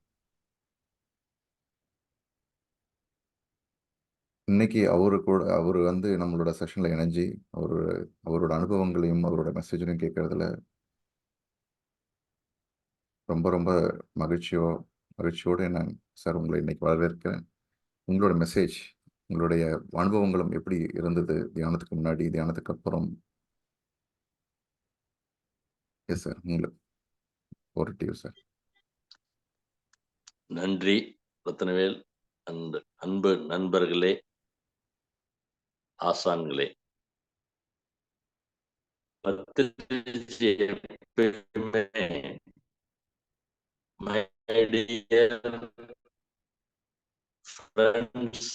இன்னைக்கு அவர் வந்து நம்மளோட செஷன்ல இணைஞ்சு அவரோட அனுபவங்களையும் அவரோட மெசேஜையும் கேட்கறதுல ரொம்ப ரொம்ப மகிழ்ச்சியோடு நான் சார் உங்களை இன்னைக்கு வரவேற்கிறேன். உங்களோட மெசேஜ், உங்களுடைய அனுபவங்களும் எப்படி இருந்தது தியானத்துக்கு முன்னாடி, தியானத்துக்கு அப்புறம்? எஸ் சார், உங்களுக்கு ஒரு டியூ சார். நன்றி ரத்னவேல். அன்பு நண்பர்களே, ஆசான்களே, my dear friends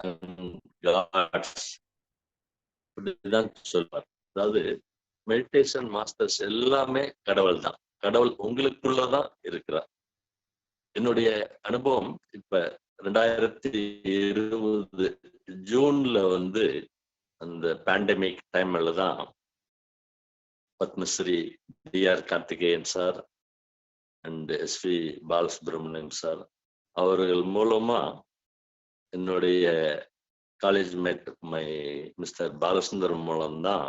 and gods, இப்படிதான் சொல்வார். அதாவது மெடிடேஷன் மாஸ்டர்ஸ் எல்லாமே கடவுள் தான். கடவுள் உங்களுக்குள்ளதான் இருக்கிறார். என்னுடைய அனுபவம் இப்ப 2020 ஜூன்ல வந்து அந்த பேண்டமிக் டைம்ல தான் Padmashri T R Karthikeyan sir and S V Balasubramaniam sir அவர்கள் மூலமா என்னுடைய காலேஜ் மேட் மிஸ்டர் பாலசுந்தரம் மூலம்தான்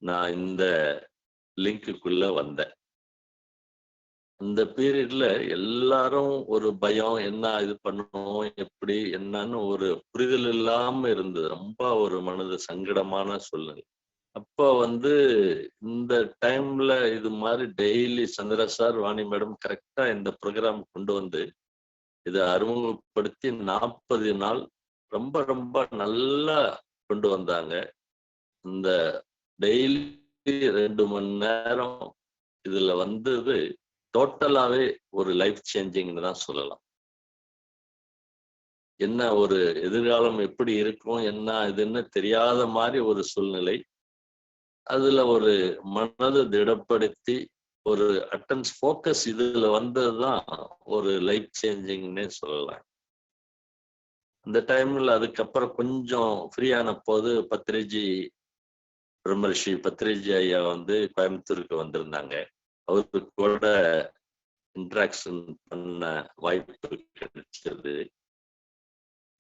நான் இந்த லிங்க்குள்ள வந்தேன். அந்த பீரியட்ல எல்லாரும் ஒரு பயம், என்ன இது பண்ணணும், எப்படி என்னன்னு ஒரு புரிதல் இல்லாம இருந்தது. ரொம்ப ஒரு மனது சங்கடமான சூழ்நிலை. அப்ப வந்து இந்த டைம்ல இது மாதிரி daily Chandra sir, Vani madam கரெக்டா இந்த ப்ரோக்ராம் கொண்டு வந்து இதை அறிமுகப்படுத்தி 40 நாள் ரொம்ப ரொம்ப நல்லா கொண்டு வந்தாங்க. இந்த டெய்லி 2 மணி நேரம் இதுல வந்தது டோட்டலாவே ஒரு லைஃப் சேஞ்சிங்னு தான் சொல்லலாம். என்ன ஒரு எதிர்காலம் எப்படி இருக்கும், என்ன இதுன்னு தெரியாத மாதிரி ஒரு சூழ்நிலை. அதுல ஒரு மனதை திடப்படுத்தி ஒரு அட்டன்ஸ் ஃபோக்கஸ் இதுல வந்ததுதான் ஒரு லைஃப் சேஞ்சிங்னே சொல்லலாம். அந்த டைம்ல அதுக்கப்புறம் கொஞ்சம் ஃப்ரீயான போது பிரம்மரிஷி பத்ரிஜி ஐயா வந்து கோயம்புத்தூருக்கு வந்திருந்தாங்க. அவருக்கு கூட இன்ட்ராக்ஷன் பண்ண வாய்ப்பு கிடைச்சது.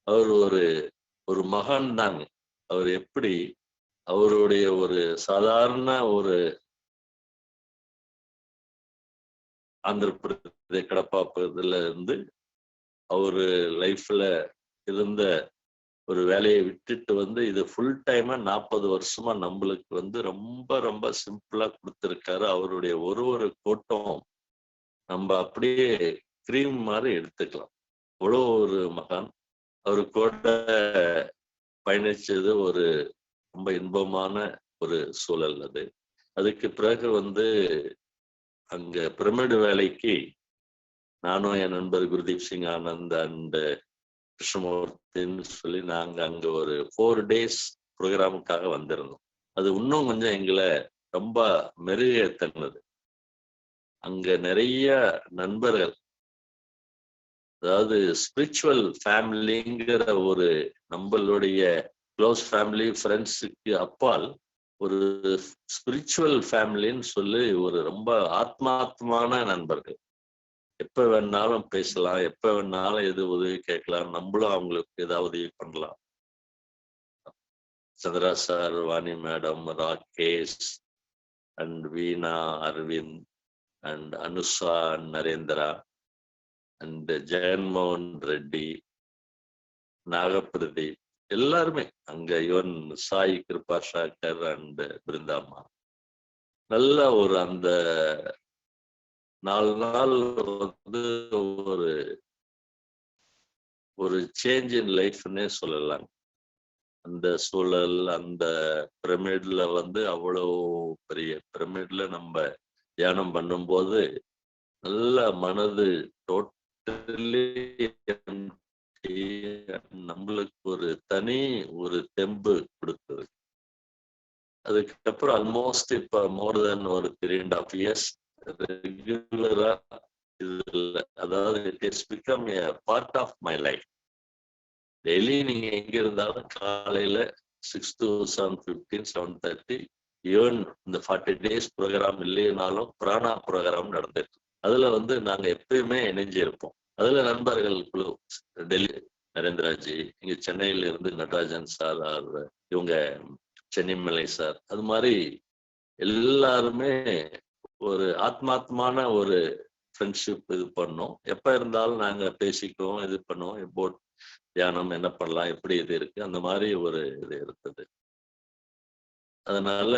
அவர் ஒரு மகான் தாங்க. அவர் எப்படி அவருடைய ஒரு சாதாரண ஒரு ஆந்திர பிரதேச கடப்பாப்பதுல இருந்து அவரு லைஃப்ல இருந்த ஒரு வேலையை விட்டுட்டு வந்து இது ஃபுல் டைமா 40 வருஷமா நம்மளுக்கு வந்து ரொம்ப ரொம்ப சிம்பிளா கொடுத்திருக்காரு. அவருடைய ஒரு கோட்டம் நம்ம அப்படியே கிரீம் மாதிரி எடுத்துக்கலாம். அவ்வளோ ஒரு மகான். அவரு கூட பயணிச்சது ஒரு ரொம்ப இன்பமான ஒரு சூழல் அது. அதுக்கு பிறகு வந்து அங்க பிரமிடு வேலைக்கு நானும் என் நண்பர் குருதீப் சிங் ஆனந்த் அண்ட் கிருஷ்ணமூர்த்தின்னு சொல்லி நாங்க அங்க ஒரு 4 days ப்ரோக்ராமுக்காக வந்திருந்தோம். அது இன்னும் கொஞ்சம் எங்களை ரொம்ப மெருகேற்றினது. அங்க நிறைய நண்பர்கள், அதாவது ஸ்பிரிச்சுவல் ஃபேமிலிங்கிற ஒரு நம்மளுடைய க்ளோஸ் ஃபேமிலி ஃப்ரெண்ட்ஸுக்கு அப்பால் ஒரு ஸ்பிரிச்சுவல் ஃபேமிலின்னு சொல்லி ஒரு ரொம்ப ஆத்மாத்மான நண்பர்கள். எப்ப வேணாலும் பேசலாம், எப்ப வேணாலும் எது உதவி கேட்கலாம், நம்மளும் அவங்களுக்கு ஏதாவது உதவி பண்ணலாம். Chandra sir, Vani madam, Rakesh and Veena, Aravind and Anusha, Narendra and Jaganmohan Reddy, Nagapradeep, எல்லாருமே அங்க ஈவன் சாய் கிருபா சாக்கர் அண்ட் பிருந்தாமா. நல்ல ஒரு அந்த 4 நாள் வந்து ஒரு சேஞ்ச் இன் லைஃப்னே சொல்லலாம். அந்த சூழல், அந்த பிரமிட்ல வந்து அவ்வளவு பெரிய பிரமிட்ல நம்ம தியானம் பண்ணும்போது நல்ல மனது டோட்டலி நம்மளுக்கு ஒரு தனி ஒரு தெம்பு கொடுத்தது. அதுக்கப்புறம் ஆல்மோஸ்ட் இப்ப மோர் தென் ஒரு 3.5 years ரெகுலரா இதுல, அதாவது it is become a part of my life. Daily நீங்க எங்க இருந்தாலும் காலையில 6 to 7:15, 7:30 ஈவன் இந்த 40 days ப்ரோக்ராம் இல்லைனாலும் பிராணா ப்ரோக்ராம் நடந்துட்டு அதுல வந்து நாங்க எப்பயுமே இணைஞ்சிருப்போம். அதுல நண்பர்கள் குழு, டெல்லி நரேந்திராஜி, இங்க சென்னையில இருந்து நடராஜன் சார், இவங்க சென்னிமலை சார், அது மாதிரி எல்லாருமே ஒரு ஆத்மாத்மான ஒரு ஃப்ரெண்ட்ஷிப் இது பண்ணோம். எப்ப இருந்தாலும் நாங்க பேசிக்குவோம், இது பண்ணுவோம். இப்போ தியானம் என்ன பண்ணலாம், எப்படி இது இருக்கு, அந்த மாதிரி ஒரு இது இருந்தது. அதனால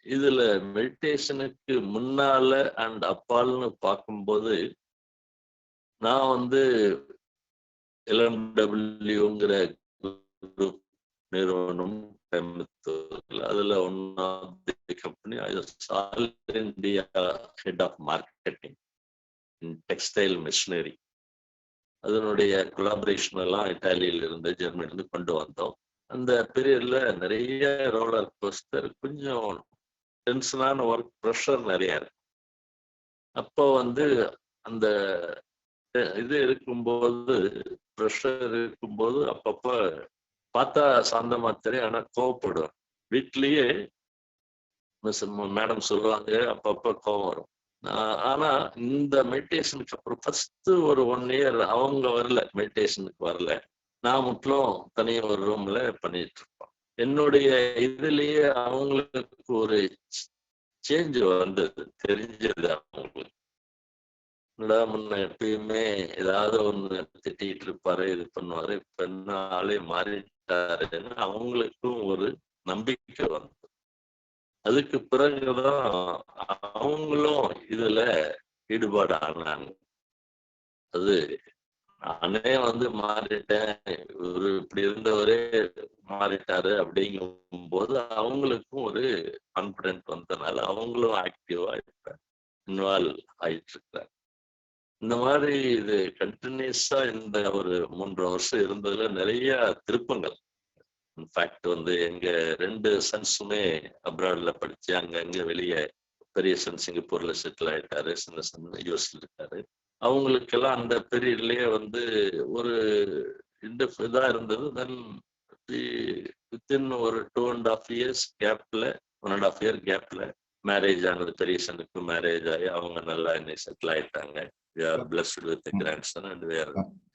இதுல மெடிடேஷனுக்கு முன்னால அண்ட் அப்பால்னு பார்க்கும்போது நான் வந்து LMWங்கிற குரூப் நிறுவனம் கோயம்புத்தூர்ல, அதுல one of the company all India head of marketing in textile machinery. அதனுடைய கொலாபரேஷன் எல்லாம் இட்டாலியில இருந்து ஜெர்மனில இருந்து கொண்டு வந்தோம். அந்த பீரியட்ல நிறைய ரோலர் கோஸ்டர், கொஞ்சம் டென்ஷனான ஒர்க் ப்ரெஷர் நிறைய இருக்கு. அப்போ வந்து அந்த இது இருக்கும்போது, ப்ரெஷர் இருக்கும்போது அப்பப்ப பார்த்தா சாந்தமா தெரியும், ஆனா கோவப்படுவேன். வீட்லயே மேடம் சொல்லுவாங்க, அப்பப்ப கோவம் வரும். ஆனா இந்த மெடிடேஷனுக்கு அப்புறம் ஃபர்ஸ்ட் ஒரு 1 year அவங்க வரல, மெடிடேஷனுக்கு வரல. நான் மட்டும் தனியா ஒரு ரூம்ல பண்ணிட்டு இருப்பேன். என்னுடைய இதுலயே அவங்களுக்கு ஒரு சேஞ்ச் வந்தது, தெரிஞ்சது அவங்களுக்கு. முன்ன எப்பயுமே ஏதாவது ஒண்ணு திட்டிட்டு இருப்பாரு, இது பண்ணுவாரு, இப்ப என்ன ஆளே மாறிட்டாருன்னு அவங்களுக்கும் ஒரு நம்பிக்கை வந்தது. அதுக்கு பிறகுதான் அவங்களும் இதுல ஈடுபாடு ஆனாங்க. அது நானே வந்து மாறிட்டேன், இவரு இப்படி இருந்தவரே மாறிட்டாரு அப்படிங்கும் போது அவங்களுக்கும் ஒரு கான்பிடென்ட் வந்தனால அவங்களும் ஆக்டிவா இப்ப இன்வால்வ் ஆயிட்டு இருக்கிறாங்க. இந்த மாதிரி இது கண்டினியூஸா இந்த ஒரு 3 வருஷம் இருந்ததுல நிறைய திருப்பங்கள். இன்ஃபேக்ட் வந்து எங்க 2 சன்ஸுமே அப்ராட்ல படிச்சு அங்க வெளியே பெரிய சன் சிங்கப்பூர்ல செட்டில் ஆயிட்டாரு, சின்ன சன் யூஎஸ்ல இருக்காரு. அவங்களுக்கெல்லாம் அந்த பீரியட்லயே வந்து ஒரு இதா இருந்தது. தென் வித்தின் ஒரு 2.5 இயர்ஸ் கேப்ல 1.5 இயர் கேப்ல மேரேஜ் ஆனது. பெரிய சனுக்கு மேரேஜ் ஆகி அவங்க நல்லா இன்னைக்கு செட்டில் ஆயிட்டாங்க. We are blessed with a grandson and we are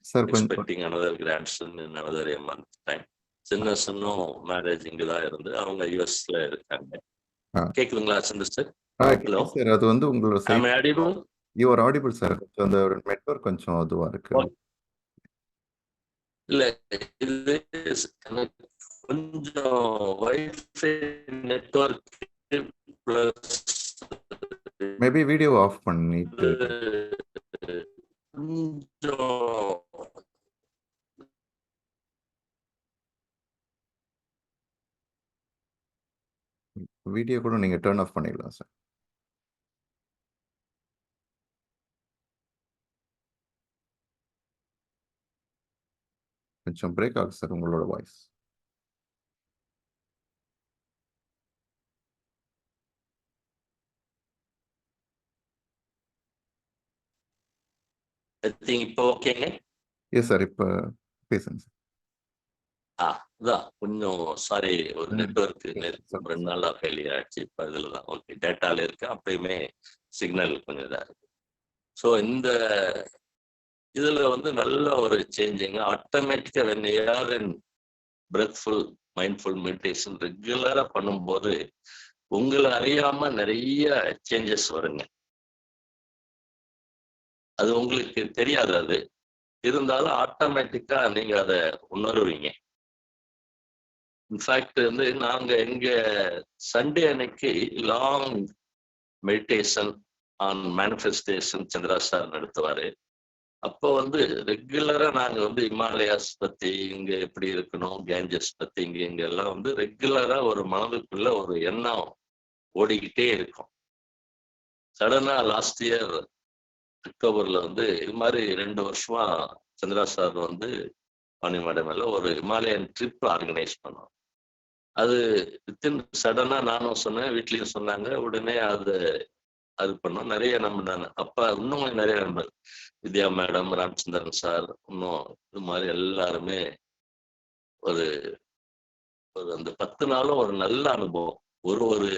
sir கொஞ்சம் expecting another grandson in another a month time. சின்ன சன்னும் மேரேஜ் இங்கதான் இருந்து அவங்க யூஎஸ்ல இருக்காங்க. கேக்குதுங்களா சிஸ்டர்? ஹலோ சார், அது வந்து உங்களோட am side I audible? You are audible sir. கொஞ்சம் அந்த நெட்வொர்க் கொஞ்சம் அதுவா இருக்கு. இல்ல இது எனக்கு கொஞ்சம் wifi network plus maybe video off பண்ணிட்டு கொஞ்சம் வீடியோ கூட நீங்க டர்ன் ஆஃப் பண்ணிடலாம் சார். கொஞ்சம் பிரேக் ஆகுது சார் உங்களோட வாய்ஸ். ஐ திங்க் இப்போ ஓகேங்க. எஸ் சார், இப்போ பேசுங்க சார். அதான் கொஞ்சம் சாரி, ஒரு நெட்வொர்க் 2 நாளா ஃபெயிலியர் ஆயிடுச்சு. இப்போ இதுல தான் ஓகே, டேட்டால இருக்கு, அப்பயுமே சிக்னல் கொஞ்சம் இதா இருக்கு. ஸோ இந்த இதுல வந்து நல்ல ஒரு சேஞ்சிங் ஆட்டோமேட்டிக்கா when you are in breathful mindful meditation ரெகுலரா பண்ணும்போது உங்களை அறியாம நிறைய சேஞ்சஸ் வருங்க. அது உங்களுக்கு தெரியாது, அது இருந்தாலும் ஆட்டோமேட்டிக்கா நீங்க அதை உணருவீங்க. இன்ஃபேக்ட் வந்து நாங்க எங்க சண்டே அன்னைக்கு long meditation on manifestation Chandra sir நடத்துவாரு. அப்போ வந்து ரெகுலரா நாங்க வந்து இமாலயாஸ் பத்தி இங்க எப்படி இருக்கணும், கேஞ்சஸ் பத்தி இங்க எல்லாம் வந்து ரெகுலரா ஒரு மனதுக்குள்ள ஒரு எண்ணம் ஓடிக்கிட்டே இருக்கும். சடனா லாஸ்ட் இயர் அக்டோபர்ல வந்து இது மாதிரி 2 வருஷமா சந்திரா சார் வந்து பாணி மேடம் ஒரு இமாலயன் ட்ரிப் ஆர்கனைஸ் பண்ணோம். அது வித்தின் சடனா நானும் சொன்னேன், வீட்லயும் சொன்னாங்க. உடனே அது பண்ணோம். நிறைய அப்ப இன்னும் நிறைய நண்பர் வித்யா மேடம், ராமச்சந்திரன் சார், இன்னும் இது மாதிரி எல்லாருமே ஒரு அந்த 10 நாளும் ஒரு நல்ல அனுபவம். ஒரு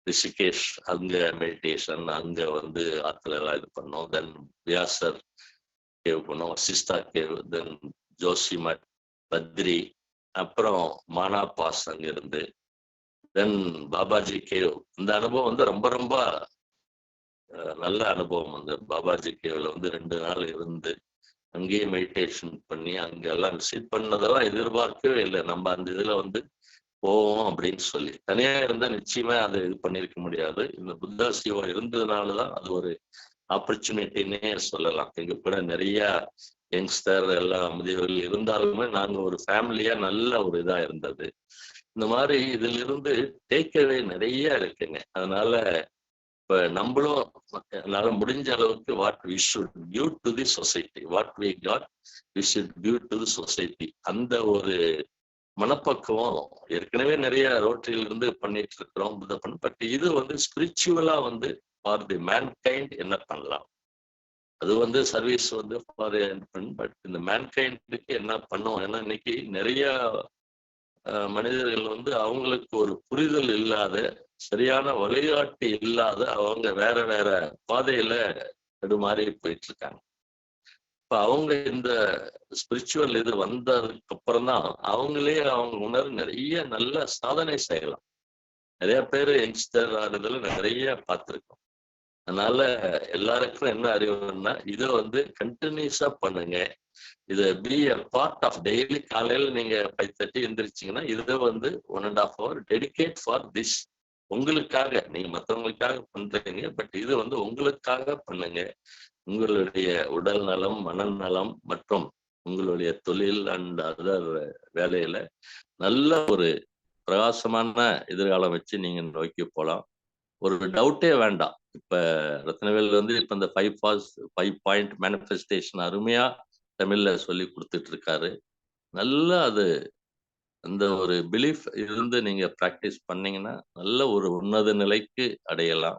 ரிஷிகேஷ் அங்க மெடிடேஷன், அங்க வந்து ஆத்துல எல்லாம் இது பண்ணோம். தென் வியாசர் கேவ் பண்ணோம், வசிஷ்டா கேவ், தென் ஜோஷிமட், பத்ரி, அப்புறம் மானா பாஸ் அங்க இருந்து, தென் பாபாஜி கேவ். இந்த அனுபவம் வந்து ரொம்ப ரொம்ப நல்ல அனுபவம். அந்த பாபாஜி கேவ்ல வந்து 2 நாள் இருந்து அங்கேயே மெடிடேஷன் பண்ணி அங்க எல்லாம் விசிட் பண்ணதெல்லாம் எதிர்பார்க்கவே இல்லை. நம்ம அந்த இதுல வந்து போவோம் அப்படின்னு சொல்லி தனியா இருந்தா நிச்சயமா அதை இது பண்ணிருக்க முடியாது. இந்த புத்தா சிவம் இருந்ததுனாலதான் அது ஒரு ஆப்பர்ச்சுனிட்டின்னே சொல்லலாம். எங்க கூட நிறைய யங்ஸ்டர் எல்லாம் முதியவர்கள் இருந்தாலுமே நாங்க ஒரு ஃபேமிலியா நல்ல ஒரு இதா இருந்தது. இந்த மாதிரி இதுல இருந்து டேக்அவே நிறைய இருக்குங்க. அதனால இப்ப நம்மளும் என்னால முடிஞ்ச அளவுக்கு what we should give to the society, what we got we should give to the society, அந்த ஒரு மனப்பக்குவம் ஏற்கனவே நிறைய ரோட்டரியில இருந்து பண்ணிட்டு இருக்கிறோம். பட் இது வந்து ஸ்பிரிச்சுவலா வந்து ஃபார் தி மேன்கைண்ட் என்ன பண்ணலாம், அது வந்து சர்வீஸ் வந்து ஃபார் பட் இந்த மேன்கைண்டுக்கு என்ன பண்ணும். ஏன்னா இன்னைக்கு நிறைய மனிதர்கள் வந்து அவங்களுக்கு ஒரு புரிதல் இல்லாத, சரியான வழிகாட்டி இல்லாத, அவங்க வேற வேற பாதையில தடுமாறி போயிட்டு இருக்காங்க. இப்ப அவங்க இந்த ஸ்பிரிச்சுவல் இது வந்ததுக்கு அப்புறம் தான் அவங்களே அவங்க உணர்வு நிறைய நல்ல சாதனை செய்யலாம். நிறைய பேர் யங்ஸ்டர் ஆறுதல் நிறைய பார்த்துருக்கோம். அதனால எல்லாருக்கும் என்ன அறிவுன்னா இதை வந்து கண்டினியூஸா பண்ணுங்க. இதை be a part of daily. காலையில நீங்க 5:30 எந்திரிச்சிங்கன்னா இதை வந்து 1.5 hour டெடிகேட் ஃபார் திஸ். உங்களுக்காக, நீங்க மற்றவங்களுக்காக பண்றீங்க, பட் இது வந்து உங்களுக்காக பண்ணுங்க. உங்களுடைய உடல் நலம், மனநலம் மற்றும் உங்களுடைய தொழில் அண்ட் அதர் வேலையில நல்ல ஒரு பிரகாசமான எதிர்காலம் வச்சு நீங்க நோக்கி போலாம். ஒரு டவுட்டே வேண்டாம். இப்ப ரத்னவேல் வந்து இப்ப இந்த 5 பாயிண்ட் மேனிஃபெஸ்டேஷன் அருமையா தமிழ்ல சொல்லி குடுத்துட்டு இருக்காரு. நல்லா அது அந்த ஒரு பிலீஃப் இருந்து நீங்க பிராக்டிஸ் பண்ணீங்கன்னா, நல்ல ஒரு உன்னத நிலைக்கு அடையலாம்.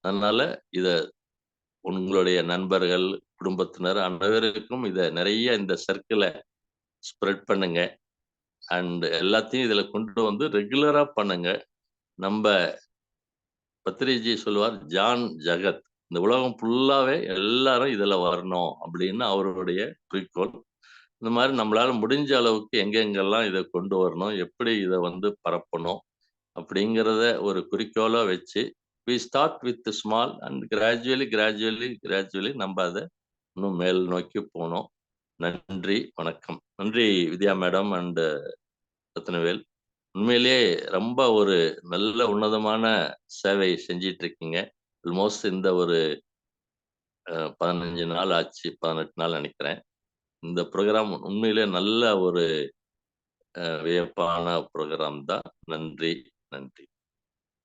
அதனால இத உங்களுடைய நண்பர்கள், குடும்பத்தினர் அனைவருக்கும் இத நெறைய இந்த சர்க்கிள ஸ்ப்ரெட் பண்ணுங்க. அண்ட் எல்லாத்தையும் இதுல கொண்டு வந்து ரெகுலரா பண்ணுங்க. நம்ப பத்ரிஜி சொல்லுவார், ஜான் ஜகத். இந்த உலகம் ஃபுல்லாவே எல்லாரும் இதுல வரணும் அப்படின்னு அவருடைய குறிக்கோள். இந்த மாரி நம்மளால முடிஞ்ச அளவுக்கு எங்கெங்கெல்லாம் இத கொண்டு வரணும், எப்படி இத வந்து பரப்பணும் அப்படிங்கிறத ஒரு குறிக்கோளா வச்சு, we start with small and gradually நம்ப அத இன்னும் மேல் நோக்கி போணும். நன்றி, வணக்கம். நன்றி வித்யா மேடம் அண்ட் ரத்னவேல். உண்மையிலேயே ரொம்ப ஒரு நல்ல உன்னதமான சேவை செஞ்சிட்டு இருக்கீங்க. ஆல்மோஸ்ட் இந்த ஒரு 15 நாள் ஆச்சு, 18 நாள் நெனைக்கிறேன். இந்த ப்ரோகிராம் உண்மையிலேயே நல்ல ஒரு வியப்பான ப்ரோகிராம் தான். நன்றி, நன்றி.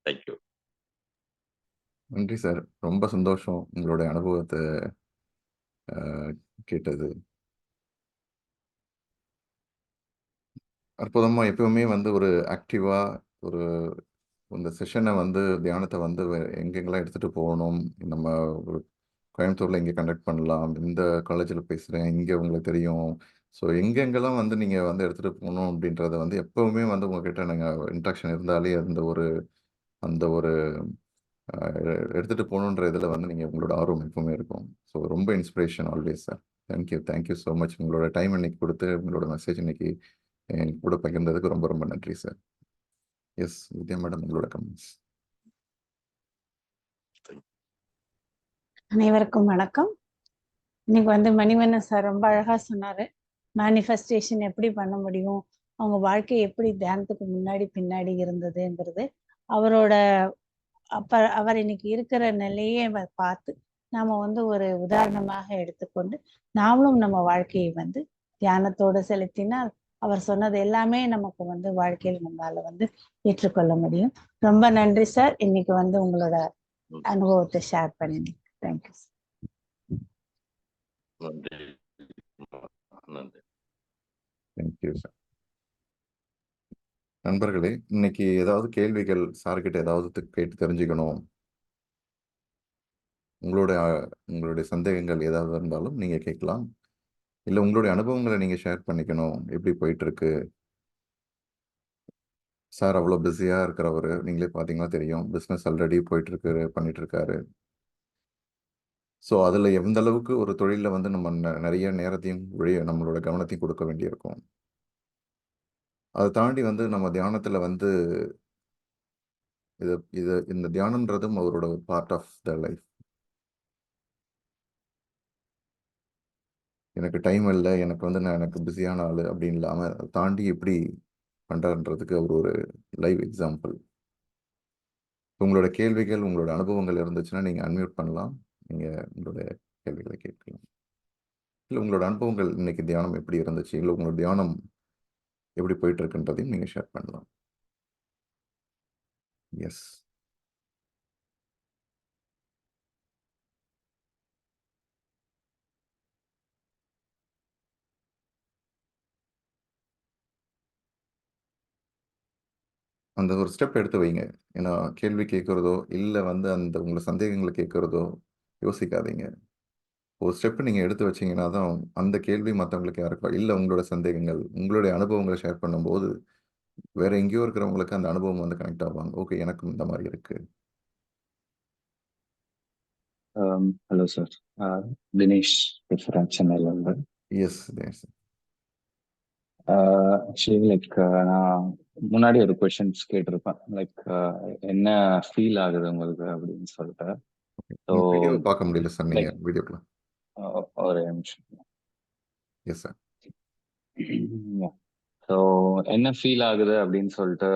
Thank you. நன்றி சார். ரொம்ப சந்தோஷம் உங்களுடைய அனுபவத்த அ கேட்டது. அற்புதமா எப்பவுமே வந்து ஒரு ஆக்டிவா ஒரு இந்த செஷன வந்து தியானத்த வந்து எங்கெங்கெல்லாம் எடுத்துட்டு போகணும். நம்ம ஒரு கோயம்புத்தூர்ல இங்க கண்டக்ட் பண்ணலாம். இந்த காலேஜ்ல பேசுறேன். இங்க உங்களுக்கு தெரியும். ஸோ எங்கெங்கெல்லாம் வந்து நீங்க வந்து எடுத்துட்டு போணும் அப்படின்றத வந்து எப்பவுமே வந்து உங்ககிட்ட நாங்க இன்ட்ராக்ஷன் இருந்தாலே அந்த ஒரு அ எடுத்துட்டு போணுன்ற இதுல வந்து நீங்க உங்களோட ஆர்வம் எப்பவுமே இருக்கும். ஸோ ரொம்ப inspiration always sir. Thank you so much. உங்களோட டைம் இன்னைக்கு குடுத்து, உங்களோட மெசேஜ் இன்னைக்கு என் கூட பகிர்ந்ததுக்கு ரொம்ப ரொம்ப நன்றி சார். எஸ் வித்யா மேடம் உங்களோட கமெண்ட்ஸ். அனைவருக்கும் வணக்கம். இன்னைக்கு வந்து மணிவண்ணன் சார் ரொம்ப அழகா சொன்னாரு. மேனிஃபெஸ்டேஷன் எப்படி பண்ண முடியும், அவங்க வாழ்க்கை எப்படி தியானத்துக்கு முன்னாடி பின்னாடி இருந்ததுங்கிறது அவரோட அவர் இன்னைக்கு இருக்கிற நிலையை பார்த்து நாம வந்து ஒரு உதாரணமாக எடுத்துக்கொண்டு நாமளும் நம்ம வாழ்க்கையை வந்து தியானத்தோடு செலுத்தினால் அவர் சொன்னது எல்லாமே நமக்கு வந்து வாழ்க்கையில் நம்மளால வந்து ஏற்றுக்கொள்ள முடியும். ரொம்ப நன்றி சார், இன்னைக்கு வந்து உங்களோட அனுபவத்தை ஷேர் பண்ணினீங்க. தேங்க்யூ. நன்றி. நன்றி. Thank you sir. நண்பர்களே, இன்னைக்கு ஏதாவது கேள்விகள் சார்கிட்ட ஏதாவது கேட்டு தெரிஞ்சுக்கணும், உங்களுடைய சந்தேகங்கள் ஏதாவது இருந்தாலும் நீங்க கேட்கலாம். இல்ல உங்களுடைய அனுபவங்களை நீங்க ஷேர் பண்ணிக்கணும். எப்படி போயிட்டு இருக்கு? சார் அவ்வளோ பிஸியா இருக்கிறவரு. நீங்களே பார்த்தீங்கன்னா தெரியும். பிசினஸ் ஆல்ரெடி போயிட்டு இருக்கு, பண்ணிட்டு இருக்காரு. ஸோ அதுல எந்த அளவுக்கு ஒரு தொழில்ல வந்து நம்ம நிறைய நேரத்தையும் நம்மளோட கவனத்தையும் கொடுக்க வேண்டியிருக்கும். அதை தாண்டி வந்து நம்ம தியானத்துல வந்து இந்த தியானம்ன்றதும் அவரோட ஒரு பார்ட் ஆஃப் த லைஃப். எனக்கு டைம் இல்லை, எனக்கு வந்து எனக்கு பிஸியான ஆள் அப்படின்னு இல்லாமல் தாண்டி எப்படி பண்ணுறன்றதுக்கு அவர் ஒரு லைவ் எக்ஸாம்பிள். உங்களோட கேள்விகள், உங்களோட அனுபவங்கள் இருந்துச்சுன்னா நீங்கள் அன்மியூட் பண்ணலாம். நீங்கள் உங்களோட கேள்விகளை கேட்கலாம். இல்லை உங்களோட அனுபவங்கள் இன்னைக்கு தியானம் எப்படி இருந்துச்சு, இல்லை உங்களோட தியானம் எப்படி போயிட்டு இருக்குன்றதையும் நீங்கள் ஷேர் பண்ணலாம். எஸ். அந்த ஒரு ஸ்டெப் எடுத்து வைங்க. ஏன்னா கேள்வி கேட்குறதோ இல்லை வந்து அந்த உங்களை சந்தேகங்களை கேட்குறதோ யோசிக்காதீங்க. ஒரு ஸ்டெப் நீங்கள் எடுத்து வச்சீங்கன்னா தான் அந்த கேள்வி மற்றவங்களுக்கு யாருக்கும் இல்லை, உங்களோட சந்தேகங்கள் உங்களுடைய அனுபவங்களை ஷேர் பண்ணும்போது வேற எங்கேயோ இருக்கிறவங்களுக்கு அந்த அனுபவம் வந்து கனெக்ட் ஆவாங்க. ஓகே, எனக்கும் இந்த மாதிரி இருக்கு. ஹலோ சார், தினேஷ் பேசுகிறேன் சென்னையிலேருந்து. S S. ஆக்சுவலி லைக் நான் முன்னாடி ஒரு கொஷின்ஸ் கேட்டிருப்பேன், லைக் என்ன ஃபீல் ஆகுது உங்களுக்கு அப்படின்னு சொல்லிட்டு. ஸோ வீடியோ பார்க்க முடியல சார், நீங்கள் வீடியோக்குள்ள. ஒரு நிமிஷம். Yes sir. ஸோ என்ன ஃபீல் ஆகுது அப்படின்னு சொல்லிட்டு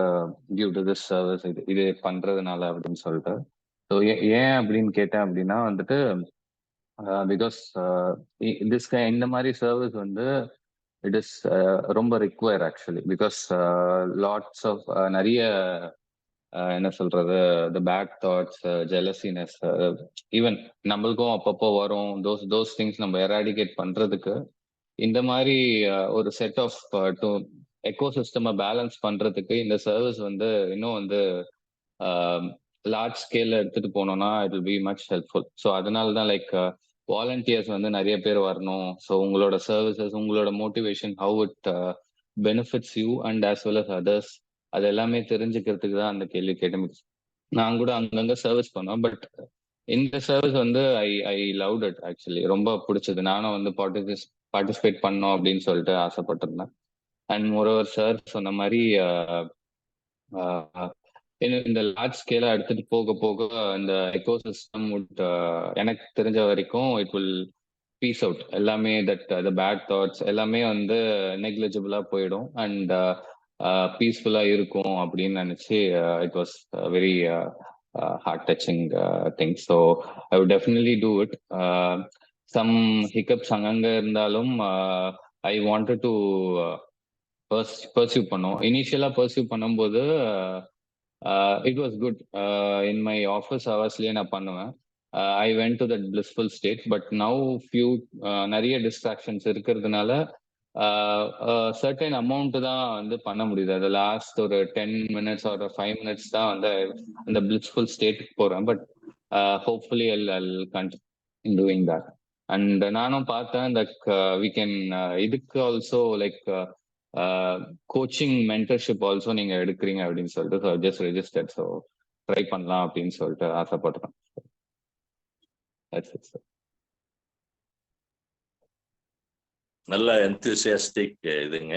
டியூ டு திஸ் சர்வீஸ் இது பண்றதுனால அப்படின்னு சொல்லிட்டு. ஸோ ஏன் அப்படின்னு கேட்டேன் அப்படின்னா வந்துட்டு பிகாஸ் இந்த மாதிரி சர்வீஸ் வந்து இட் இஸ் ரொம்ப require actually. Because lots of நிறைய என்ன சொல்றது, the bad thoughts, jealousness, even நம்மளுக்கும் அப்பப்போ வரும். தோஸ் திங்ஸ் நம்ம எராடிகேட் பண்றதுக்கு இந்த மாதிரி ஒரு செட் ஆஃப் எக்கோசிஸ்டமை பேலன்ஸ் பண்றதுக்கு இந்த சர்வீஸ் வந்து இன்னும் வந்து லார்ஜ் ஸ்கேல்ல எடுத்துட்டு போனோம்னா it will be much helpful. So அதனால தான் லைக் வாலண்டியர்ஸ் வந்து நிறைய பேர் வரணும். ஸோ உங்களோட சர்வீசஸ், உங்களோட motivation, how it benefits you and as well as others, அது எல்லாமே தெரிஞ்சுக்கிறதுக்கு தான் அந்த கேள்வி கேட்டேன். நான் கூட அங்கங்க சர்வீஸ் பண்ணோம். பட் இந்த சர்வீஸ் வந்து ஐ லவ் இட் ஆக்சுவலி. ரொம்ப பிடிச்சது. நானும் வந்து பார்ட்டிசிபேட் பண்ணோம் அப்படின்னு சொல்லிட்டு ஆசைப்பட்டிருந்தேன். அண்ட் மோரோவர் சார் சொன்ன மாதிரி இந்த லார்ஜ் ஸ்கேலா எடுத்துட்டு போக போக இந்த எக்கோசிஸ்டம் எனக்கு தெரிஞ்ச வரைக்கும் இட் வில் பீஸ் அவுட். எல்லாமே தட் த பேட் தாட்ஸ் எல்லாமே வந்து நெக்லிஜிபிளா போயிடும் அண்ட் பீஸ்ஃபுல்லா இருக்கும் அப்படின்னு நினைச்சு it was very heart touching thing. So I would definitely do it. Some hiccups அங்கங்க இருந்தாலும் ஐ வாண்டட் டு பர்சியூ பண்ணோம். இனிஷியலா பர்சியூ பண்ணும்போது it was good. In my office ஹவர்ஸ்லயே நான் பண்ணுவேன். I went to that blissful state. But now few நிறைய டிஸ்ட்ராக்ஷன்ஸ் இருக்கிறதுனால சர்டன் அமௌண்ட் தான் வந்து பண்ண முடியுது. அது லாஸ்ட் ஒரு 10 minutes ஒரு 5 minutes தான் வந்து அந்த பிளிஸ்ஃபுல் ஸ்டேட்டுக்கு போறேன். But hopefully Jal continue doing that. And நானும் பார்த்தேன் தட் வி கேன் இதுக்கு also like coaching mentorship also நீங்க எடுக்கிறீங்க அப்படின்னு சொல்லிட்டு so just registered. So try பண்ணலாம் அப்படின்னு சொல்லிட்டு ஆசைப்படுறேன். நல்ல எந்தூசியாஸ்டிக் இதுங்க.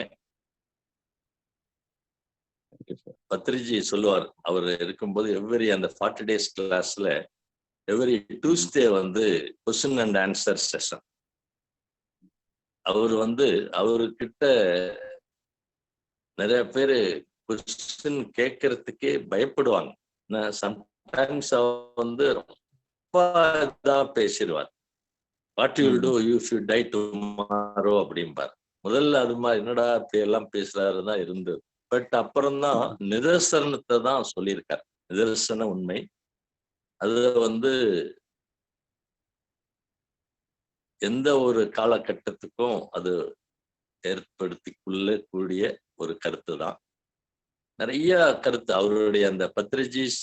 பத்ரிஜி சொல்லுவார், அவர் இருக்கும்போது எவ்ரி அந்த 40 days கிளாஸ்ல எவ்ரி டியூஸ்டே வந்து கொஸ்டின் அண்ட் ஆன்சர் செஷன். அவர் வந்து அவர்கிட்ட நிறைய பேர் கொஸ்டின் கேட்கறதுக்கே பயப்படுவாங்க. சம்டைம்ஸ் வந்து ரொம்ப இதா பேசிடுவார். What you do if you die tomorrow அப்படிம்பார். முதல்ல அது மாதிரி என்னடா இப்படி எல்லாம் பேசுறாருதான் இருந்தது. பட் அப்புறம்தான் நிதர்சனத்தை தான் சொல்லியிருக்காரு. நிதர்சன உண்மை. அது வந்து எந்த ஒரு காலகட்டத்துக்கும் அது ஏற்படுத்தி கொள்ளக்கூடிய ஒரு கருத்து தான். நிறைய கருத்து அவருடைய அந்த பத்ரிஜிஸ்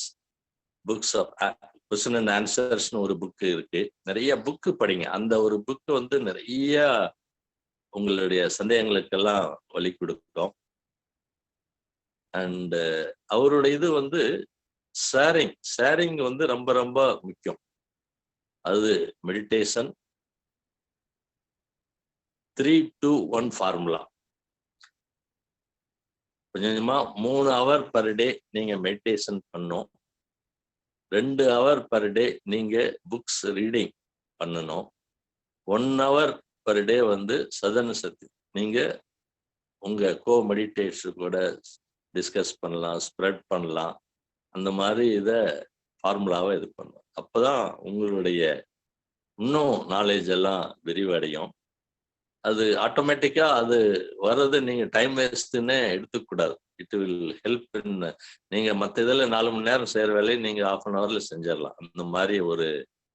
புக்ஸ் ஆஃப் கொஸ்டின் அண்ட் ஆன்சர்ஸ்னு ஒரு புக்கு இருக்கு. நிறைய புக்கு படிங்க. அந்த ஒரு புக்கு வந்து நிறைய உங்களுடைய சந்தேகங்களுக்கெல்லாம் வழி கொடுக்கும். அண்ட் அவருடைய இது வந்து ஷேரிங் வந்து ரொம்ப ரொம்ப முக்கியம். அது மெடிடேஷன் 3-2-1 ஃபார்முலா. கொஞ்சமா 3 hour per day நீங்க மெடிடேஷன் பண்ணும். 2 hour per day நீங்க புக்ஸ் ரீடிங் பண்ணணும். 1 hour per day வந்து சதன சக்தி நீங்க உங்க மெடிடேஷன் கூட டிஸ்கஸ் பண்ணலாம், ஸ்ப்ரெட் பண்ணலாம். அந்த மாதிரி இதை ஃபார்முலாவை இது பண்ணும். அப்போதான் உங்களுடைய இன்னும் நாலேஜ் எல்லாம் விரிவடையும். அது ஆட்டோமேட்டிக்கா அது வர்றது நீங்க டைம் வேஸ்ட்னே எடுத்துக்கூடாது. It will help in. நீங்க மற்ற இதில் 4 மணி நேரம் செய்யற வேலையை நீங்க 1/2 hourல செஞ்சிடலாம். அந்த மாதிரி ஒரு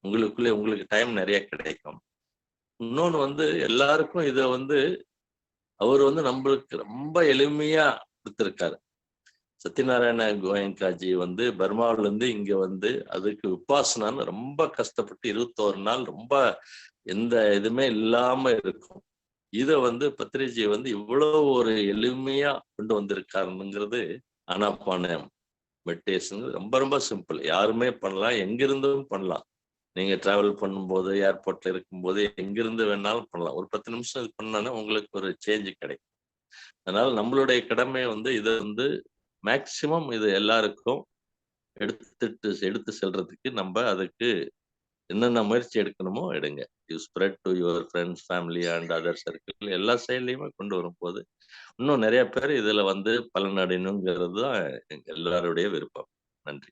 உங்களுக்குள்ளே உங்களுக்கு டைம் நிறைய கிடைக்கும். இன்னொன்று வந்து எல்லாருக்கும் இதை வந்து அவர் வந்து நம்மளுக்கு ரொம்ப எளிமையா கொடுத்துருக்காரு. சத்யநாராயண கோயங்காஜி வந்து பர்மாவில இருந்து இங்க வந்து அதுக்கு விபாசனான்னு ரொம்ப கஷ்டப்பட்டு 21 நாள் ரொம்ப எந்த இதுவுமே இல்லாம இருக்கும். இதை வந்து பத்ரிஜி வந்து இவ்வளவு ஒரு எளிமையா கொண்டு வந்திருக்காருங்கிறது. ஆனாபானம் மெடிடேஷன் ரொம்ப ரொம்ப சிம்பிள். யாருமே பண்ணலாம், எங்கிருந்தும் பண்ணலாம். நீங்க டிராவல் பண்ணும்போது, ஏர்போர்ட்ல இருக்கும்போது, எங்கிருந்து வேணாலும் பண்ணலாம். ஒரு 10 நிமிஷம் இது பண்ணாலே உங்களுக்கு ஒரு சேஞ்ச் கிடைக்கும். அதனால நம்மளுடைய கடமை வந்து இதை வந்து மேக்சிமம் இது எல்லாருக்கும் எடுத்து செல்றதுக்கு நம்ம அதுக்கு என்னென்ன முயற்சி எடுக்கணுமோ எடுங்க. You spread to your friends, family and other circle எல்லா சைட்லையுமே கொண்டு வரும்போது இன்னும் நிறைய பேர் இதுல வந்து பலனடையணுங்கிறது தான் எல்லாருடைய விருப்பம். நன்றி.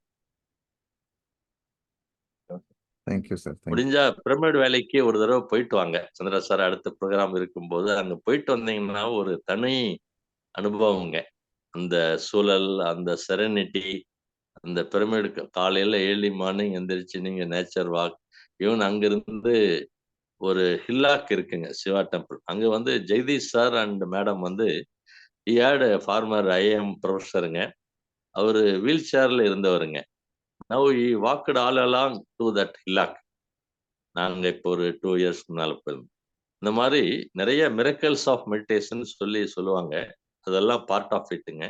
Thank you sir. தேங்க்யூ. முடிஞ்சா பிரமிட் வேலைக்கு ஒரு தடவை போயிட்டு வாங்க. சந்திரா சார் அடுத்த ப்ரோக்ராம் இருக்கும்போது அங்க போயிட்டு வந்தீங்கன்னா ஒரு தனி அனுபவங்க. அந்த சூழல், அந்த செரெனிட்டி, அந்த பிரமிடுக்கு காலையில ஏர்லி மார்னிங் எந்திரிச்சு நீங்க நேச்சர் வாக், ஈவன் அங்கிருந்து ஒரு ஹில்லாக் இருக்குங்க சிவா டெம்பிள். அங்க வந்து ஜெகதீஷ் சார் அண்ட் மேடம் வந்து ஹி ஹேட் ஃபார்மர் ஐஏஎம் ப்ரொஃபஸருங்க. அவரு வீல் சேர்ல இருந்தவருங்க. Now he walked all along to that hillock. நாங்க இப்போ ஒரு 2 இயர்ஸ் முன்னால போயிருந்தோம். இந்த மாதிரி நிறைய மிரக்கல்ஸ் ஆஃப் மெடிடேஷன் சொல்லுவாங்க. அதெல்லாம் பார்ட் ஆஃப் இட்டுங்க.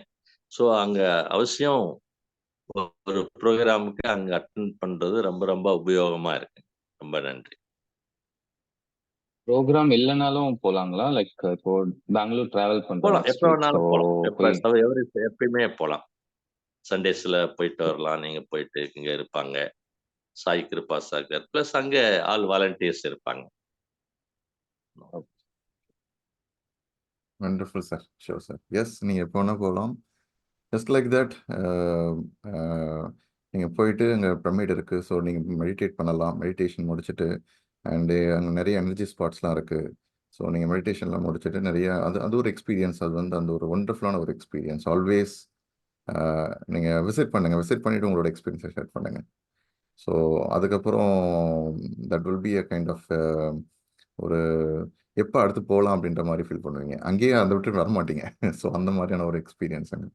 ஸோ அங்க அவசியம் ஒரு ப்ரோக்ராமுக்கு அங்க அட்டெண்ட் பண்றது ரொம்ப ரொம்ப உபயோகமா இருக்கு. ரொம்ப நன்றி. ப்ரோக்ராம் இல்லைனாலும் போலாங்களா? லைக் இப்போ பெங்களூர் டிராவல் பண்றேன் போலாம். நெக்ஸ்ட் எப்ப வீக். வேணாலும் ஸோ போலாம். போய் எப்பயுமே போலாம். சண்டேஸ்ல போயிட்டு வரலாம். நீங்க போயிட்டு இங்க இருப்பாங்க. சாய் கிருபா சாகர் பிளஸ் அங்க ஆல் வாலண்டியர்ஸ் இருப்பாங்க. Wonderful sir. Sure sir. Yes, நீங்கள் எப்போ வேணால் போகலாம். ஜஸ்ட் லைக் தட் நீங்கள் போயிட்டு அங்கே பிரமிட் இருக்குது. ஸோ நீங்கள் மெடிடேட் பண்ணலாம். மெடிடேஷன் முடிச்சுட்டு அண்டு அங்கே நிறைய எனர்ஜி ஸ்பாட்ஸ்லாம் இருக்குது. ஸோ நீங்கள் மெடிடேஷன்லாம் முடிச்சுட்டு நிறைய அது ஒரு எக்ஸ்பீரியன்ஸ். அது வந்து அந்த ஒரு ஒண்டர்ஃபுல்லான ஒரு எக்ஸ்பீரியன்ஸ். ஆல்வேஸ் நீங்கள் விசிட் பண்ணுங்கள். விசிட் பண்ணிவிட்டு உங்களோட எக்ஸ்பீரியன்ஸை ஷேர் பண்ணுங்கள். ஸோ அதுக்கப்புறம் that will be a kind of ஒரு எப்போ அடுத்து போகலாம் அப்படின்ற மாதிரி ஃபீல் பண்ணுவீங்க. அங்கேயே அதை விட்டு வர மாட்டீங்க. ஸோ அந்த மாதிரியான ஒரு எக்ஸ்பீரியன்ஸ் அங்கே.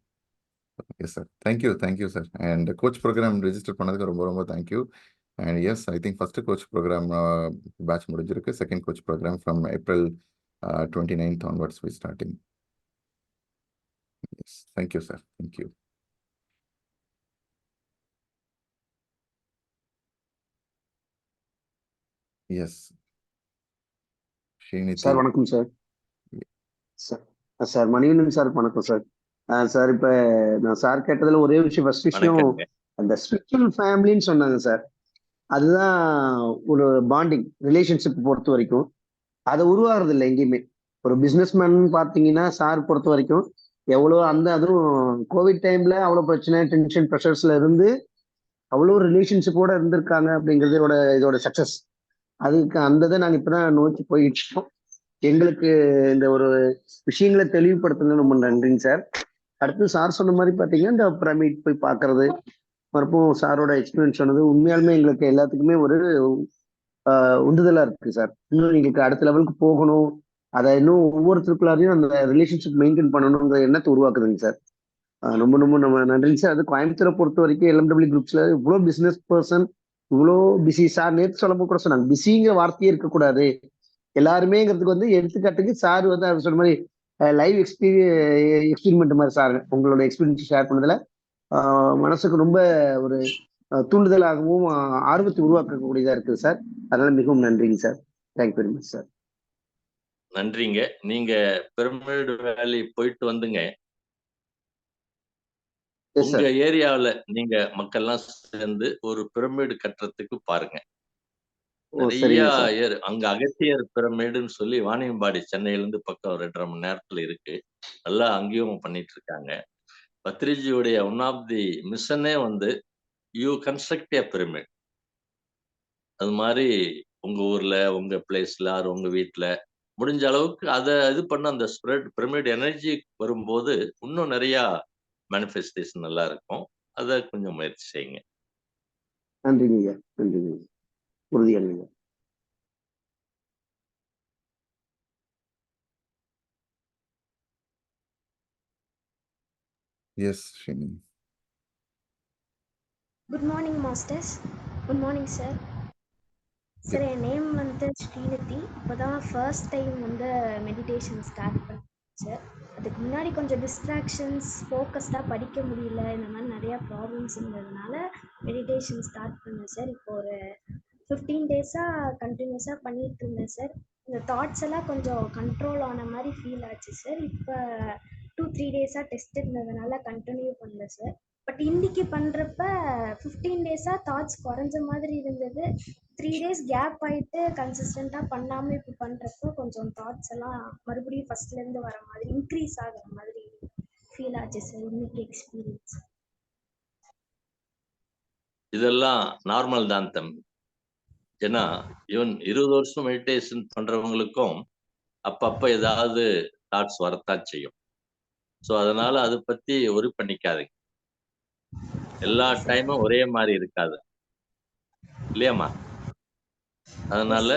Yes sir. Thank you sir. And coach program register பண்ணதுக்கு ரொம்ப ரொம்ப thank you. And yes, I think first coach program batch முடிஞ்சிருக்கு. Second coach program from April 29th onwards we starting. Yes, thank you sir. Thank you. Yes Srinidhi sir வணக்கம் சார். சார் மணிகண்டன் சார் வணக்கம் சார். சார் இப்போ நான் சார் கேட்டதில் ஒரே விஷயம், ஃபர்ஸ்ட் விஷயம் வணக்கங்க. அந்த ஸ்பிரிச்சுவல் ஃபேமிலின்னு சொன்னாங்க சார். அதுதான் ஒரு பாண்டிங் ரிலேஷன்ஷிப் பொறுத்த வரைக்கும் அதை உருவாகிறது இல்லை எங்கேயுமே. ஒரு பிஸ்னஸ் மேன் பார்த்தீங்கன்னா சார் பொறுத்த வரைக்கும் எவ்வளோ அதுவும் கோவிட் டைம்ல அவ்வளோ பிரச்சனை, டென்ஷன், ப்ரெஷர்ஸ்ல இருந்து அவ்வளோ ரிலேஷன்ஷிப்போட இருந்திருக்காங்க அப்படிங்கிறது இதோட சக்சஸ். அதுக்கு அந்த இதை நாங்கள் இப்பதான் நோக்கி போயிட்டு இருக்கோம். எங்களுக்கு இந்த ஒரு விஷயங்களை தெளிவுபடுத்துறது ரொம்ப நன்றிங்க சார். அடுத்து சார் சொன்ன மாதிரி பார்த்தீங்கன்னா இந்த பிரமிட் போய் பார்க்கறது, மறுபடியும் சாரோட எக்ஸ்பீரியன்ஸ் சொன்னது உண்மையாலுமே எங்களுக்கு எல்லாத்துக்குமே ஒரு உந்துதலா இருக்கு சார். இன்னும் எங்களுக்கு அடுத்த லெவலுக்கு போகணும், அதை இன்னும் ஒவ்வொருத்தருக்குள்ளாரையும் அந்த ரிலேஷன்ஷிப் மெயின்டைன் பண்ணணுங்கிற எண்ணத்தை உருவாக்குதுங்க சார். ரொம்ப ரொம்ப நம்ம நன்றிங்க சார். அது கோயம்புத்தூரை பொறுத்த வரைக்கும் LMW குரூப்ஸ்ல இவ்வளோ பிசினஸ் பர்சன், இவ்வளோ பிஸி சார் நேற்று சொல்லும்போது கூட சொன்னாங்க, பிஸிங்கிற வார்த்தையே இருக்கக்கூடாது எல்லாருமேங்கிறதுக்கு வந்து எடுத்துக்காட்டுக்கு சார் வந்து அவர் சொன்ன மாதிரி லைவ் எக்ஸ்பீரிமெண்ட் மாதிரி சார் உங்களோட எக்ஸ்பீரியன்ஸ் ஷேர் பண்ணதுல மனசுக்கு ரொம்ப ஒரு தூண்டுதலாகவும் ஆர்வத்தை உருவாக்கக்கூடியதா இருக்குது சார். அதனால மிகவும் நன்றிங்க sir. Thank you very much sir. நன்றிங்க. நீங்க பிரமிட் வேலி போயிட்டு வந்துங்க. எஸ் உங்க சார். ஏரியாவுல நீங்க மக்கள்லாம் சேர்ந்து ஒரு பிரமிடு கட்டுறதுக்கு பாருங்க. ஓ நிறைய சரிங்க சார். அங்க அகத்தியர் பிரமிடுன்னு சொல்லி வாணியம்பாடி சென்னையில இருந்து பக்கம் 2.5 மணி நேரத்துல இருக்கு. நல்லா அங்கேயும் பண்ணிட்டு இருக்காங்க. பத்ரிஜியுடைய ஒன் ஆஃப் தி மிஷனே வந்து யூ கன்ஸ்ட்ரக்ட் எ பிரமிட். அது மாதிரி உங்க ஊர்ல, உங்க பிளேஸ்ல, ஆர் உங்க வீட்டுல முடிஞ்ச அளவுக்கு அதை இது பண்ண அந்த ஸ்ப்ரெட் பிரமிட் எனர்ஜி வரும்போது இன்னும் நிறைய மேனிஃபெஸ்டேஷன் நல்லா இருக்கும். அதை கொஞ்சம் முயற்சி செய்யுங்க. நன்றிங்க, நன்றிங்க, உறுதியானுங்க. Yes Srini. Good morning masters. Good morning sir. Sir என் நேம் வந்து ஸ்ரீநிதி. இப்போ தான் ஃபர்ஸ்ட் டைம் வந்து மெடிடேஷன் ஸ்டார்ட் பண்ணேன் சார். அதுக்கு முன்னாடி கொஞ்சம் டிஸ்ட்ராக்ஷன்ஸ், ஃபோக்கஸ்டாக படிக்க முடியல, இந்த மாதிரி நிறையா ப்ராப்ளம்ஸ் இருந்ததுனால மெடிடேஷன் ஸ்டார்ட் பண்ணேன் சார். இப்போ ஒரு 15 டேஸாக கண்டினியூஸாக பண்ணிகிட்டு இருந்தேன் சார். இந்த தாட்ஸ் எல்லாம் கொஞ்சம் கண்ட்ரோல் ஆன மாதிரி ஃபீல் ஆச்சு சார். இப்போ 2-3 டேஸாக டெஸ்ட் இருந்ததுனால கண்டினியூ பண்ணல சார். பட் இன்னைக்கு பண்ணுறப்ப 15 டேஸாக தாட்ஸ் குறைஞ்ச மாதிரி இருந்தது. 3 டேஸ் கேப் ஆகிட்டு கன்சிஸ்டண்ட்டாக பண்ணாமல் இப்போ பண்ணுறப்போ கொஞ்சம் தாட்ஸ் எல்லாம் மறுபடியும் ஃபர்ஸ்ட்லேருந்து வர மாதிரி, இன்க்ரீஸ் ஆகிற மாதிரி ஃபீல் ஆச்சு சார் இன்னைக்கு எக்ஸ்பீரியன்ஸ். இதெல்லாம் நார்மல் தான் தம்பி. ஏன்னா ஈவன் 20 வருஷம் மெடிடேஷன் பண்றவங்களுக்கும் அப்பப்ப ஏதாவது தாட்ஸ் வரத்தான் செய்யும். ஸோ அதனால அதை பத்தி ஒரி பண்ணிக்காதீங்க. எல்லா டைமும் ஒரே மாதிரி இருக்காது இல்லையாம்மா? அதனால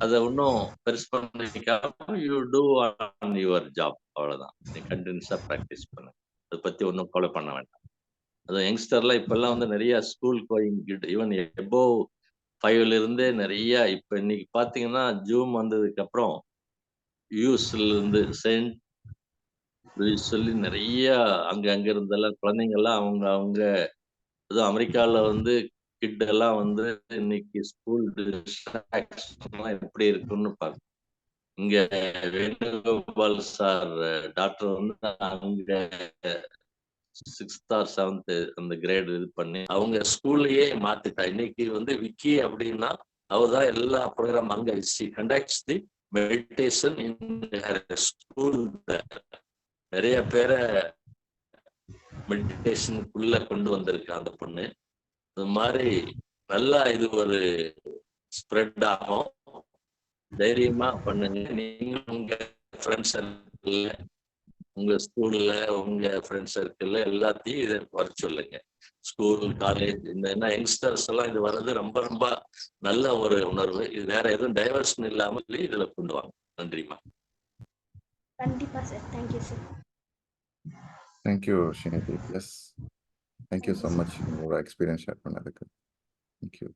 அதை ஒன்றும் பெருசு பண்ணிக்காம you do on your job, அவ்வளவுதான். நீ கண்டினியூஸா ப்ராக்டிஸ் பண்ணு, அதை பத்தி ஒன்றும் ஃபாலோ பண்ண வேண்டாம். அது யங்ஸ்டர்லாம் இப்பெல்லாம் வந்து நிறைய ஸ்கூல் கோயிங் ஈவன் எபோவ் 5ல இருந்தே நிறைய இப்ப இன்னைக்கு பாத்தீங்கன்னா ஜூம் வந்ததுக்கு அப்புறம் யூஎஸ்ல இருந்து செயின்ட் லூயிஸ் சொல்லி நிறைய அங்க இருந்தெல்லாம் குழந்தைங்க எல்லாம் அவங்க அதுவும் அமெரிக்கால வந்து கிட் எல்லாம் வந்து இன்னைக்கு ஸ்கூல் எப்படி இருக்குன்னு பாருங்க. இங்க வேணுகோபால் சார் டாக்டர் வந்து அங்க 6th or 7th அந்த கிரேட் இது பண்ணி அவங்க ஸ்கூல்லையே மாத்திட்டா. இன்னைக்கு வந்து விக்கி அப்படின்னா அவர்தான் எல்லா ப்ரோக்ராம் அங்க கண்டக்ட்ஸ் தி மெடிடேஷன் இன் ஸ்கூல். நிறைய பேரை மெடிடேஷனுக்குள்ள கொண்டு வந்திருக்கு அந்த பொண்ணு. அது மாதிரி நல்லா இது ஒரு ஸ்ப்ரெட் ஆகும். தைரியமா பண்ணுங்க. நீங்க உங்க ஃப்ரெண்ட்ஸ் சர்க்கிள்ல, உங்க ஸ்கூல்ல, உங்க ஃப்ரெண்ட்ஸ் சர்க்கிள்ல எல்லாத்தையும் இதை வர சொல்லுங்க. ஸ்கூல், காலேஜ், இந்த யங்ஸ்டர்ஸ் எல்லாம் இது வர்றது ரொம்ப ரொம்ப நல்ல ஒரு உணர்வு. இது வேற எதுவும் டைவர்ஷன் இல்லாம இதுல கொண்டு வாங்க. நன்றிமா. கண்டிப்பா sir. Thank you sir. Thank you Srinidhi. Yes, thank you so much உங்களோட எக்ஸ்பீரியன்ஸ் ஷேர் பண்ணதுக்கு. தேங்க்யூ.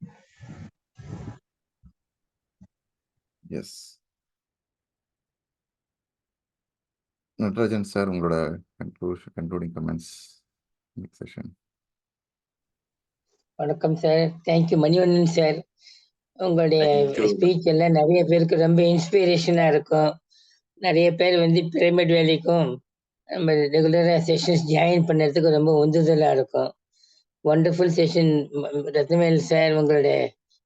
எஸ், நடராஜன் சார், உங்களோட கன்க்ளூடிங் கமெண்ட்ஸ் நெக்ஸ்ட் செஷன். வணக்கம் சார். Thank you Manivannan sir. உங்களுடைய Thank you. ஸ்பீச் எல்லாம் நிறைய பேருக்கு ரொம்ப இன்ஸ்பிரேஷனா இருக்கும். நிறைய பேர் வந்து பிரமிட் வேலைக்கும் நம்ம ரெகுலரா செஷன்ஸ் ஜாயின் பண்ணுறதுக்கு ரொம்ப உந்துதலா இருக்கும். Wonderful session Rathnavel sir. உங்களுடைய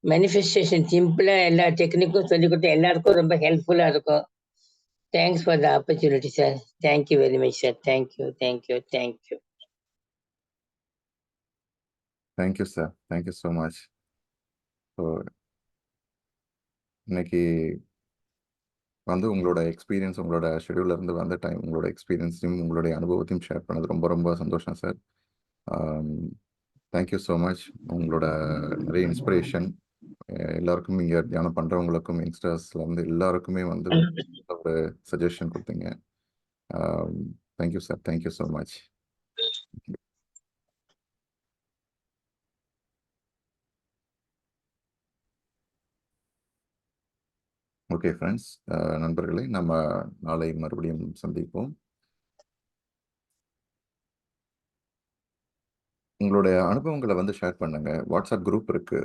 மேனிஃபெஸ்டேஷன் சிம்பிளா எல்லா டெக்னிக்கும் சொல்லி கொடுத்து எல்லாருக்கும் ரொம்ப ஹெல்ப்ஃபுல்லா இருக்கும். Thanks for the opportunity sir. Thank you very much sir. Thank you thank you thank you. Thank you sir. Thank you so much. So இன்னைக்கு வந்து உங்களோட எக்ஸ்பீரியன்ஸ், உங்களோட ஷெடியூல்ல இருந்து வந்த டைம், உங்களோட எக்ஸ்பீரியன்ஸையும் உங்களுடைய அனுபவத்தையும் ஷேர் பண்ணது ரொம்ப ரொம்ப சந்தோஷம் சார். Thank you so much. உங்களோட நிறைய இன்ஸ்பிரேஷன் எல்லாருக்கும், இங்கே தியானம் பண்ணுறவங்களுக்கும், யங்ஸ்டர்ஸ்லேருந்து எல்லாருக்குமே வந்து ஒரு சஜஷன் கொடுத்தீங்க. Thank you sir. Thank you so much. Okay friends, நண்பர்களே, நம்ம நாளை மறுபடியும் சந்திப்போம். உங்களுடைய அனுபவங்களை வந்து ஷேர் பண்ணுங்க. வாட்ஸ்அப் குரூப் இருக்கு,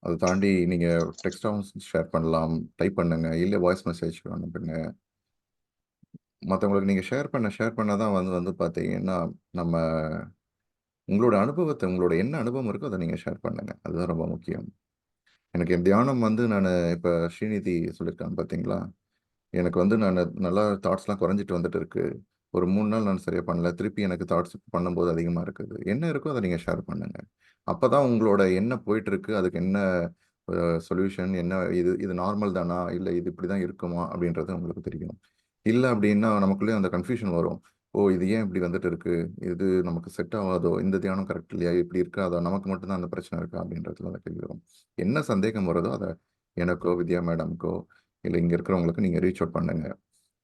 அதை தாண்டி நீங்கள் டெக்ஸ்டாகவும் ஷேர் பண்ணலாம், டைப் பண்ணுங்க, இல்லை வாய்ஸ் மெசேஜ் அனுப்புங்க. மற்றவங்களுக்கு நீங்கள் ஷேர் பண்ண தான் வந்து பார்த்தீங்கன்னா நம்ம உங்களோட அனுபவத்தை, உங்களோட என்ன அனுபவம் இருக்கோ அதை நீங்கள் ஷேர் பண்ணுங்க. அதுதான் ரொம்ப முக்கியம். எனக்கு என் தியானம் வந்து நான் இப்போ ஸ்ரீநிதி சொல்லியிருக்காங்க பார்த்தீங்களா, எனக்கு வந்து நான் நல்லா தாட்ஸ்லாம் குறைஞ்சிட்டு வந்துட்டு இருக்கு. ஒரு 3 நாள் நான் சரியாக பண்ணல, திருப்பி எனக்கு தாட்ஸ் பண்ணும்போது அதிகமாக இருக்குது. என்ன இருக்கோ அதை நீங்கள் ஷேர் பண்ணுங்க. அப்போ தான் உங்களோட என்ன போயிட்டு இருக்கு, அதுக்கு என்ன சொல்யூஷன், என்ன இது நார்மல் தானா, இல்லை இது இப்படி தான் இருக்குமா அப்படின்றது உங்களுக்கு தெரியும். இல்லை அப்படின்னா நமக்குள்ளே அந்த கன்ஃபியூஷன் வரும். ஓ, இது ஏன் இப்படி வந்துட்டு இருக்கு, இது நமக்கு செட் ஆகாதோ, இந்த தியானம் கரெக்ட் இல்லையா, இப்படி இருக்காதோ, நமக்கு மட்டும்தான் அந்த பிரச்சனை இருக்கா அப்படின்றதுல அந்த கேள்வி வரும். என்ன சந்தேகம் வருதோ அதை எனக்கோ, வித்யா மேடம்க்கோ, இல்லை இங்கே இருக்கிறவங்களுக்கு நீங்கள் ரீச் அவுட் பண்ணுங்க.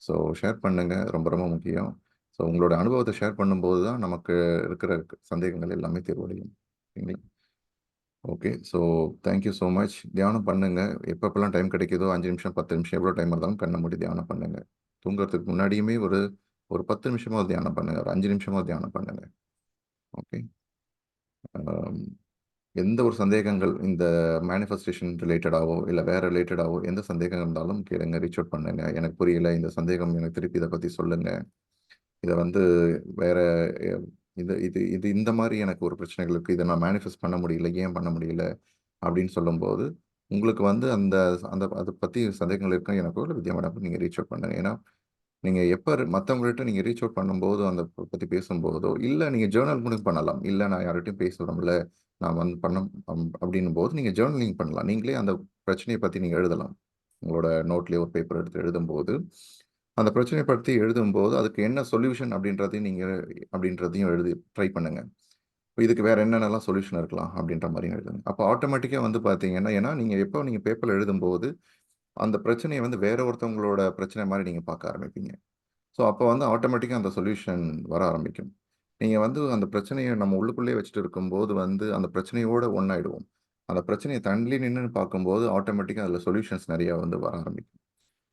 ஸோ ஷேர் பண்ணுங்க, ரொம்ப ரொம்ப முக்கியம். ஸோ உங்களோட அனுபவத்தை ஷேர் பண்ணும்போது தான் நமக்கு இருக்கிற சந்தேகங்கள் எல்லாமே தீர்வடையும். சரிங்களா? Okay, so thank you so much. தியானம் பண்ணுங்க. எப்பப்பெல்லாம் டைம் கிடைக்குதோ 5 நிமிஷம், 10 நிமிஷம், எவ்வளோ டைம் இருந்தாலும் கண்ணை மூடி தியானம் பண்ணுங்க. தூங்குறதுக்கு முன்னாடியுமே ஒரு 10 நிமிஷமாவது தியானம் பண்ணுங்க, ஒரு 5 நிமிஷமாவது தியானம் பண்ணுங்க. ஓகே, எந்த ஒரு சந்தேகங்கள் இந்த மேனிஃபெஸ்டேஷன் ரிலேட்டடாவோ இல்லை வேற ரிலேட்டடாவோ எந்த சந்தேகம் இருந்தாலும் கேளுங்க, ரீச் அவுட் பண்ணுங்க. எனக்கு புரியல, இந்த சந்தேகம் எனக்கு திருப்பி இதை பற்றி சொல்லுங்க, இதை வந்து வேற இது இது இது இந்த மாதிரி எனக்கு ஒரு பிரச்சனைகள் இருக்குது, இதை நான் மேனிஃபெஸ்ட் பண்ண முடியல, ஏன் பண்ண முடியல அப்படின்னு சொல்லும்போது உங்களுக்கு வந்து அந்த அந்த அதை பற்றி சந்தேகங்கள் இருக்கும் எனக்கோ இல்லை வித்யா மேடம் நீங்கள் ரீச் அவுட் பண்ணுங்க. ஏன்னா நீங்கள் எப்போ மற்றவங்கள்ட்ட நீங்கள் ரீச் அவுட் பண்ணும்போதோ, அந்த பற்றி பேசும்போதோ, இல்லை நீங்கள் ஜேர்னல் மூலம் பண்ணலாம். இல்லை நான் யார்கிட்டையும் பேச விரும்பல, நான் வந்து அப்படின்னும் போது நீங்கள் ஜேர்னலிங் பண்ணலாம். நீங்களே அந்த பிரச்சனையை பற்றி நீங்கள் எழுதலாம். உங்களோட நோட்லேயே ஒரு பேப்பர் எடுத்து எழுதும்போது அந்த பிரச்சனையை பற்றி எழுதும்போது அதுக்கு என்ன சொல்யூஷன் அப்படின்றதையும் எழுதி ட்ரை பண்ணுங்க. இதுக்கு வேற என்னென்னலாம் சொல்யூஷன் இருக்கலாம் அப்படின்ற மாதிரி எழுதுங்க. அப்போ ஆட்டோமேட்டிக்காக வந்து பார்த்தீங்கன்னா, ஏன்னா நீங்கள் பேப்பரில் எழுதும்போது அந்த பிரச்சனையை வந்து வேற ஒருத்தவங்களோட பிரச்சனை மாதிரி நீங்கள் பார்க்க ஆரம்பிப்பீங்க. ஸோ அப்போ வந்து ஆட்டோமேட்டிக்காக அந்த சொல்யூஷன் வர ஆரம்பிக்கும். நீங்கள் வந்து அந்த பிரச்சனையை நம்ம உள்ளுக்குள்ளேயே வச்சுட்டு இருக்கும்போது வந்து அந்த பிரச்சனையோட ஒன்றாயிடுவோம். அந்த பிரச்சனையை தள்ளி நின்று பார்க்கும்போது ஆட்டோமேட்டிக்காக அதில் சொல்யூஷன்ஸ் நிறையா வந்து வர ஆரம்பிக்கும்.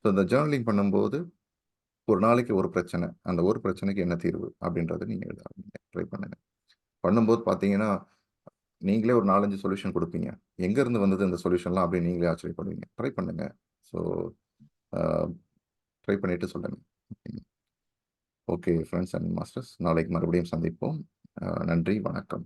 ஸோ இந்த ஜேர்னலிங் பண்ணும்போது ஒரு நாளைக்கு ஒரு பிரச்சனை, அந்த ஒரு பிரச்சனைக்கு என்ன தீர்வு அப்படின்றத நீங்கள் எழுத ஆரம்பிங்க. ட்ரை பண்ணுங்க. பண்ணும்போது பார்த்தீங்கன்னா, நீங்களே ஒரு 4, 5 சொல்யூஷன் கொடுப்பீங்க. எங்கேருந்து வந்தது இந்த சொல்யூஷன்லாம் அப்படின்னு நீங்களே ஆச்சரியப்படுவீங்க. ட்ரை பண்ணுங்க. ஸோ ட்ரை பண்ணிட்டு சொல்லுங்க. ஓகே ஃப்ரெண்ட்ஸ் அண்ட் மாஸ்டர்ஸ், நாளைக்கு மறுபடியும் சந்திப்போம். நன்றி, வணக்கம்.